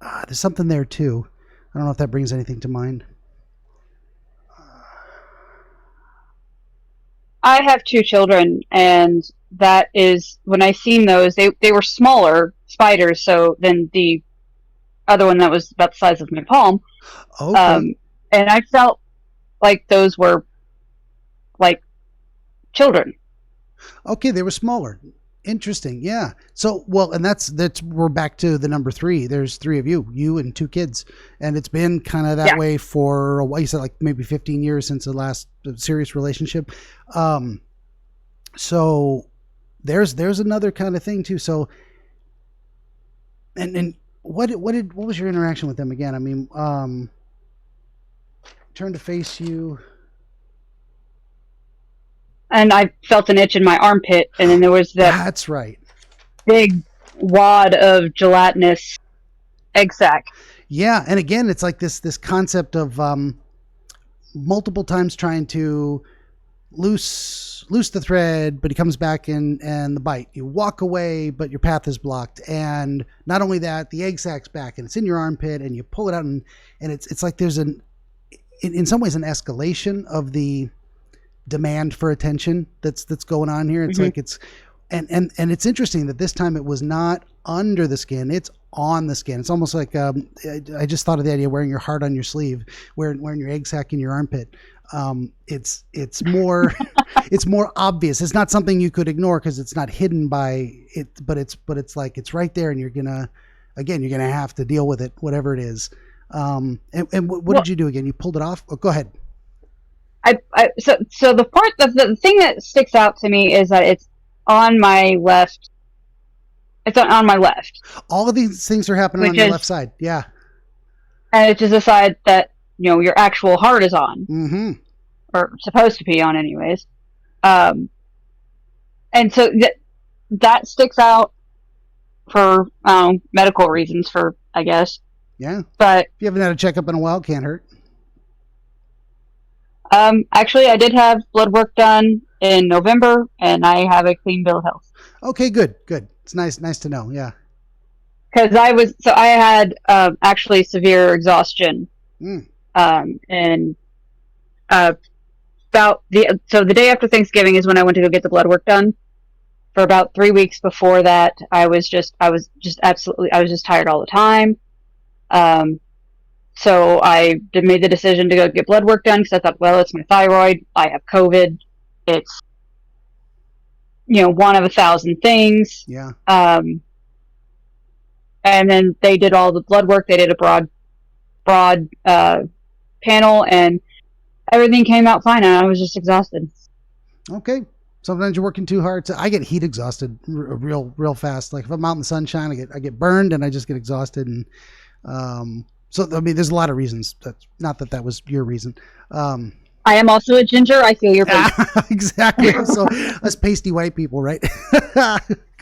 there's something there too. I don't know if that brings anything to mind. I have two children, and that is, when I seen those, they were smaller spiders, so than the other one that was about the size of my palm. Okay. And I felt like those were like children. Okay, they were smaller. Interesting. Yeah. So, well, and that's we're back to the number 3. There's 3 of you and 2 kids. And it's been kind of that way for a while. You said like maybe 15 years since the last serious relationship. So there's another kind of thing too. So, and what was your interaction with them again? I mean, turn to face you. And I felt an itch in my armpit, and then there was that's right, big wad of gelatinous egg sac. Yeah, and again, it's like this concept of multiple times trying to loose the thread, but he comes back and the bite. You walk away, but your path is blocked, and not only that, the egg sac's back, and it's in your armpit, and you pull it out, and it's like there's in some ways an escalation of the demand for attention that's going on here. It's like it's and it's interesting that this time it was not under the skin, it's on the skin. It's almost like I just thought of the idea of wearing your heart on your sleeve, wearing your egg sac in your armpit. It's more it's more obvious. It's not something you could ignore because it's not hidden by it, but it's like it's right there, and you're gonna have to deal with it, whatever it is. And what did you do again? You pulled it off? Oh, go ahead. So the thing that sticks out to me is that it's on my left. It's on my left. All of these things are happening on your left side. Yeah. And it's just the side that, your actual heart is on. Mm-hmm. Or supposed to be on anyways. And so that sticks out for medical reasons, I guess. Yeah. But If you haven't had a checkup in a while, can't hurt. actually, I did have blood work done in November, and I have a clean bill of health. Okay, good. It's nice to know. Yeah. Because I had actually severe exhaustion, and the day after Thanksgiving is when I went to go get the blood work done. For about 3 weeks before that, I was just tired all the time. So I made the decision to go get blood work done because I thought, well, it's my thyroid. I have COVID. It's, one of 1,000 things. Yeah. And then they did all the blood work. They did a broad panel, and everything came out fine. And I was just exhausted. Okay. Sometimes you're working too hard. I get heat exhausted real fast. Like if I'm out in the sunshine, I get burned and I just get exhausted. And so I mean, there's a lot of reasons. That's not that was your reason. I am also a ginger. I feel your pain. Exactly. So us pasty white people, right?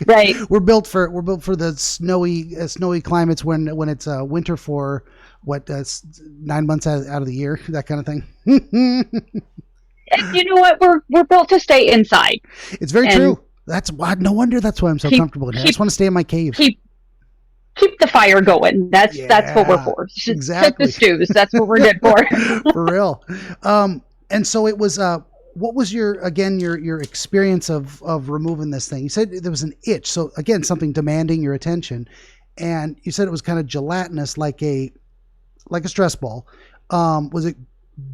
Right. We're built for the snowy climates when it's winter for 9 months out of the year, that kind of thing. You know what? We're built to stay inside. It's very true. That's why. No wonder that's why I'm so comfortable in here. I just want to stay in my cave. Keep the fire going. That's what we're for. Exactly. Cook the stews. That's what we're good for. For real. And so it was. What was your experience of removing this thing? You said there was an itch. So again, something demanding your attention, and you said it was kind of gelatinous, like a stress ball. Was it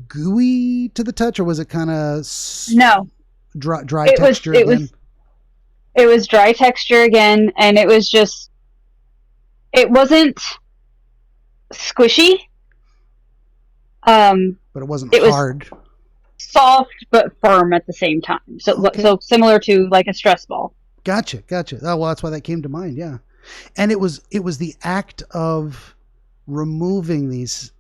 gooey to the touch, or was it kind of dry texture again? It was dry texture again, and it wasn't squishy, but it wasn't hard. Was soft but firm at the same time, so similar to like a stress ball. Gotcha. Oh, well, that's why that came to mind. Yeah. And it was the act of removing this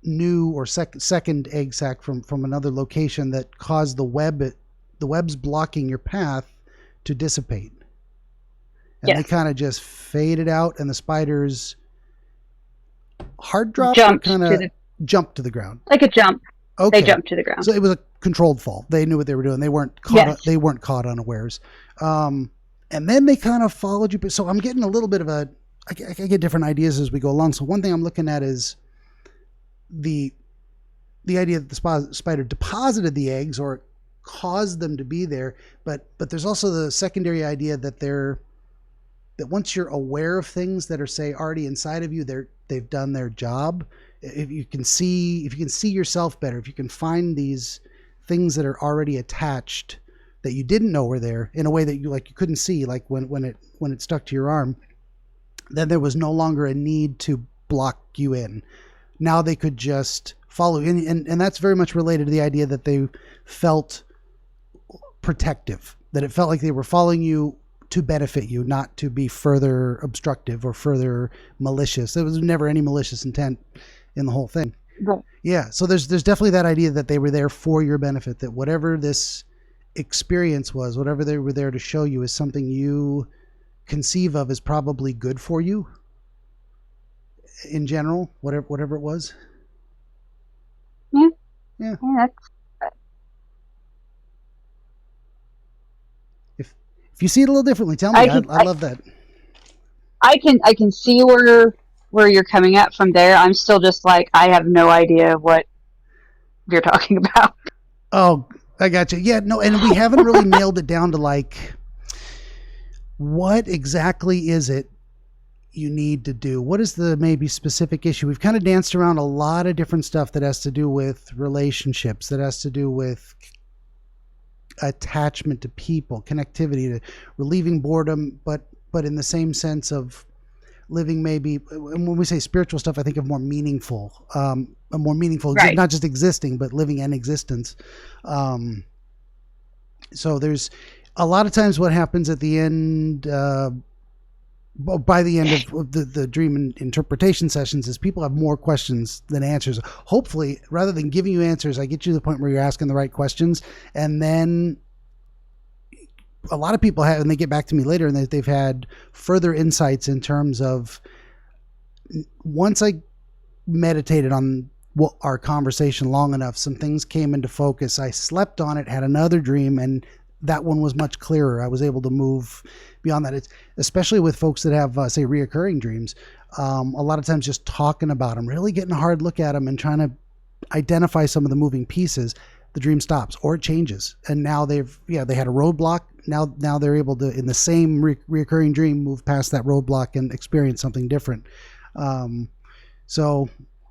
new or second egg sac from another location that caused the webs blocking your path to dissipate. And they kind of just faded out, and the spiders hard dropped or kind of jumped to the ground. Like a jump. Okay. They jumped to the ground. So it was a controlled fall. They knew what they were doing. They weren't caught. They weren't caught unawares. And then they kind of followed you. So I'm getting a little bit of I get different ideas as we go along. So one thing I'm looking at is the idea that the spider deposited the eggs or caused them to be there. But there's also the secondary idea that that once you're aware of things that are, say, already inside of you, they've done their job. If you can see yourself better, if you can find these things that are already attached that you didn't know were there in a way that you couldn't see, like when it stuck to your arm, then there was no longer a need to block you in. Now they could just follow you. And that's very much related to the idea that they felt protective, that it felt like they were following you to benefit you, not to be further obstructive or further malicious. There was never any malicious intent in the whole thing. Right. Yeah. So there's definitely that idea that they were there for your benefit, that whatever this experience was, whatever they were there to show you, is something you conceive of as probably good for you in general, whatever it was. Yeah. If you see it a little differently, tell me. I love that. I can see where you're coming at from there. I'm still just like, I have no idea what you're talking about. Oh, I got you. Yeah, no, and we haven't really nailed it down to like, what exactly is it you need to do? What is the maybe specific issue? We've kind of danced around a lot of different stuff that has to do with relationships, that has to do with attachment to people, connectivity, to relieving boredom, but in the same sense of living, maybe, and when we say spiritual stuff, I think of more meaningful, right. Not just existing, but living an existence. So there's a lot of times what happens at the end, by the end of the dream interpretation sessions, is people have more questions than answers. Hopefully, rather than giving you answers, I get you to the point where you're asking the right questions, and then a lot of people have, and they get back to me later, and they've had further insights in terms of once I meditated on our conversation long enough, some things came into focus. I slept on it, had another dream, and that one was much clearer. I was able to move beyond that. It's especially with folks that have, say, reoccurring dreams. A lot of times just talking about them, really getting a hard look at them and trying to identify some of the moving pieces, the dream stops or it changes. And now they had a roadblock. Now they're able to, in the same reoccurring dream, move past that roadblock and experience something different. So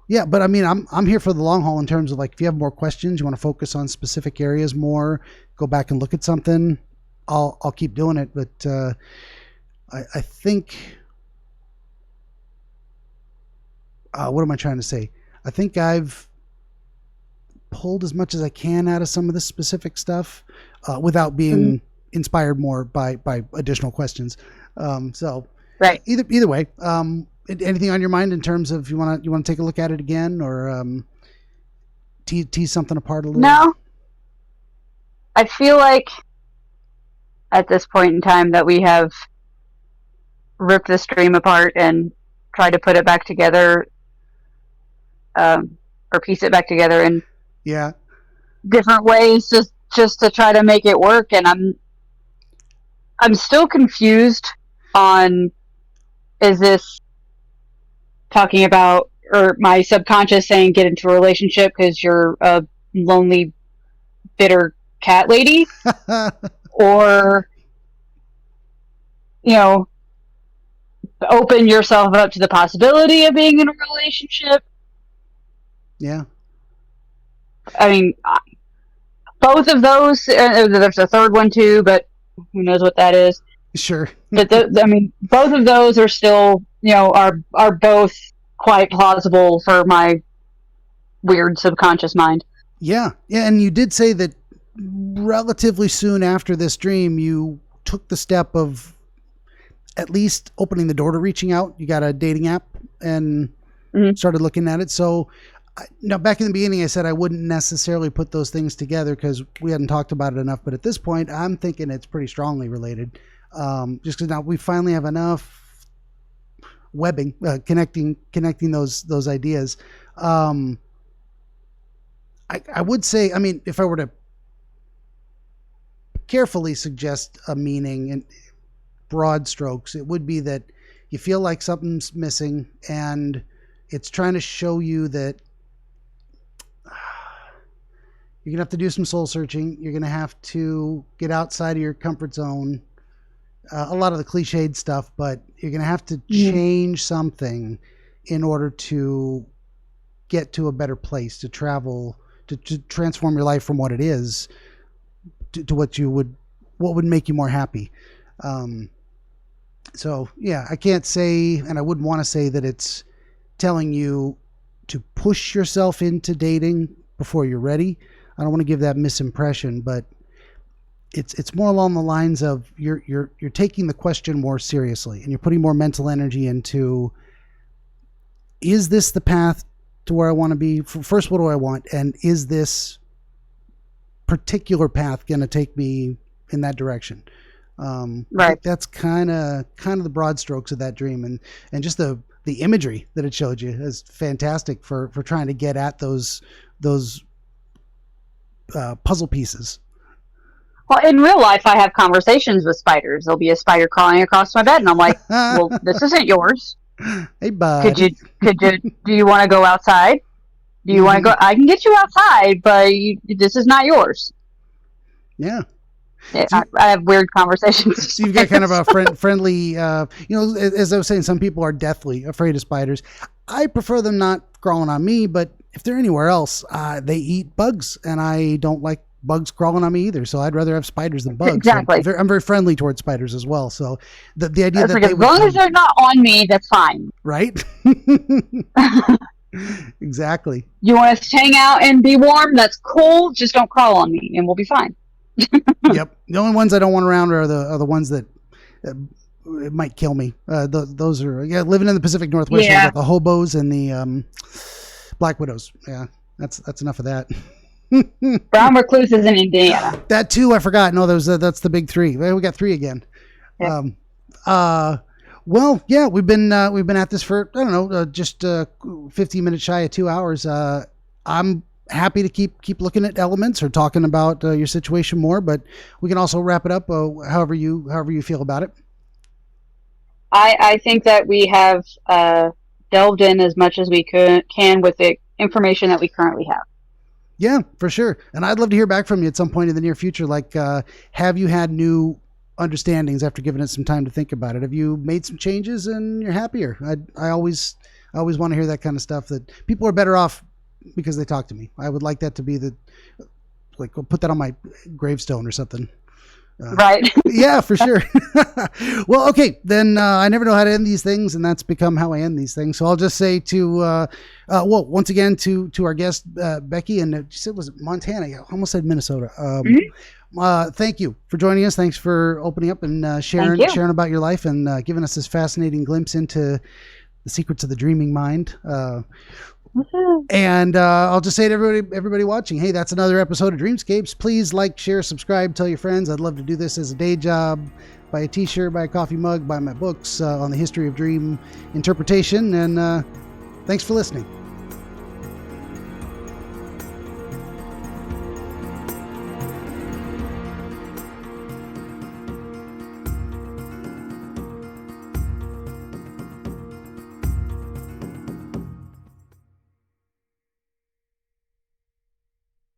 yeah, but I mean, I'm here for the long haul in terms of, like, if you have more questions, you want to focus on specific areas more, go back and look at something, I'll keep doing it. But I think, what am I trying to say? I think I've pulled as much as I can out of some of this specific stuff without being inspired more by additional questions. So right. Either way, anything on your mind in terms of you want to take a look at it again, or tease something apart a little? No, I feel like at this point in time that we have ripped the stream apart and tried to put it back together, or piece it back together in different ways, just to try to make it work. And I'm still confused on, is this talking about, or my subconscious saying get into a relationship because you're a lonely, bitter cat lady, or, open yourself up to the possibility of being in a relationship. Yeah. I mean, both of those, there's a third one too, but who knows what that is. Sure. But both of those are still, are both quite plausible for my weird subconscious mind. Yeah. Yeah. And you did say that relatively soon after this dream, you took the step of at least opening the door to reaching out. You got a dating app and started looking at it. So now, back in the beginning, I said I wouldn't necessarily put those things together because we hadn't talked about it enough. But at this point, I'm thinking it's pretty strongly related. Just because now we finally have enough webbing, connecting those ideas. I would say, I mean, if I were to carefully suggest a meaning in broad strokes, it would be that you feel like something's missing, and it's trying to show you that you're going to have to do some soul searching. You're going to have to get outside of your comfort zone. A lot of the cliched stuff, but you're going to have to change something in order to get to a better place, to travel, to transform your life from what it is to what would make you more happy. So yeah, I can't say, and I wouldn't want to say that it's telling you to push yourself into dating before you're ready. I don't want to give that misimpression, but it's more along the lines of you're taking the question more seriously, and you're putting more mental energy into, is this the path to where I want to be? First, what do I want? And is this particular path going to take me in that direction? Right. That's kind of the broad strokes of that dream, and just the imagery that it showed you is fantastic for trying to get at those puzzle pieces. Well, in real life, I have conversations with spiders. There'll be a spider crawling across my bed, and I'm like, "Well, this isn't yours. Hey, bud. Do you want to go outside? Do you want to go? I can get you outside, but this is not yours." Yeah. I have weird conversations. So you've got kind of a friendly, as I was saying, some people are deathly afraid of spiders. I prefer them not crawling on me, but if they're anywhere else, they eat bugs, and I don't like bugs crawling on me either. So I'd rather have spiders than bugs. Exactly. So I'm very friendly towards spiders as well. So the idea that as long as they're not on me, that's fine. Right? Exactly. You want us to hang out and be warm? That's cool. Just don't crawl on me, and we'll be fine. Yep. The only ones I don't want around are the ones that it might kill me. Those are living in the Pacific Northwest. Yeah. Got the hobos and the black widows. Yeah, that's enough of that. Brown recluses in Indiana. That too, I forgot. No, that's the big three. We got three again. Yep. Well, yeah, we've been at this for, I don't know, just 15 minutes shy of 2 hours. I'm happy to keep looking at elements or talking about your situation more, but we can also wrap it up however you feel about it. I think that we have delved in as much as we can with the information that we currently have. Yeah, for sure. And I'd love to hear back from you at some point in the near future. Like, have you had new understandings after giving it some time to think about it? Have you made some changes and you're happier? I always want to hear that kind of stuff, that people are better off because they talk to me. I would like that to be I'll put that on my gravestone or something. Right. Yeah, for sure. Well, okay, then I never know how to end these things, and that's become how I end these things. So I'll just say once again to our guest, Becky, and she said, was it Montana? I almost said Minnesota. Thank you for joining us. Thanks for opening up and sharing about your life and giving us this fascinating glimpse into the secrets of the dreaming mind. And I'll just say to everybody watching, hey, that's another episode of Dreamscapes. Please like, share, subscribe, tell your friends. I'd love to do this as a day job. Buy a t-shirt, buy a coffee mug, buy my books on the history of dream interpretation. And thanks for listening.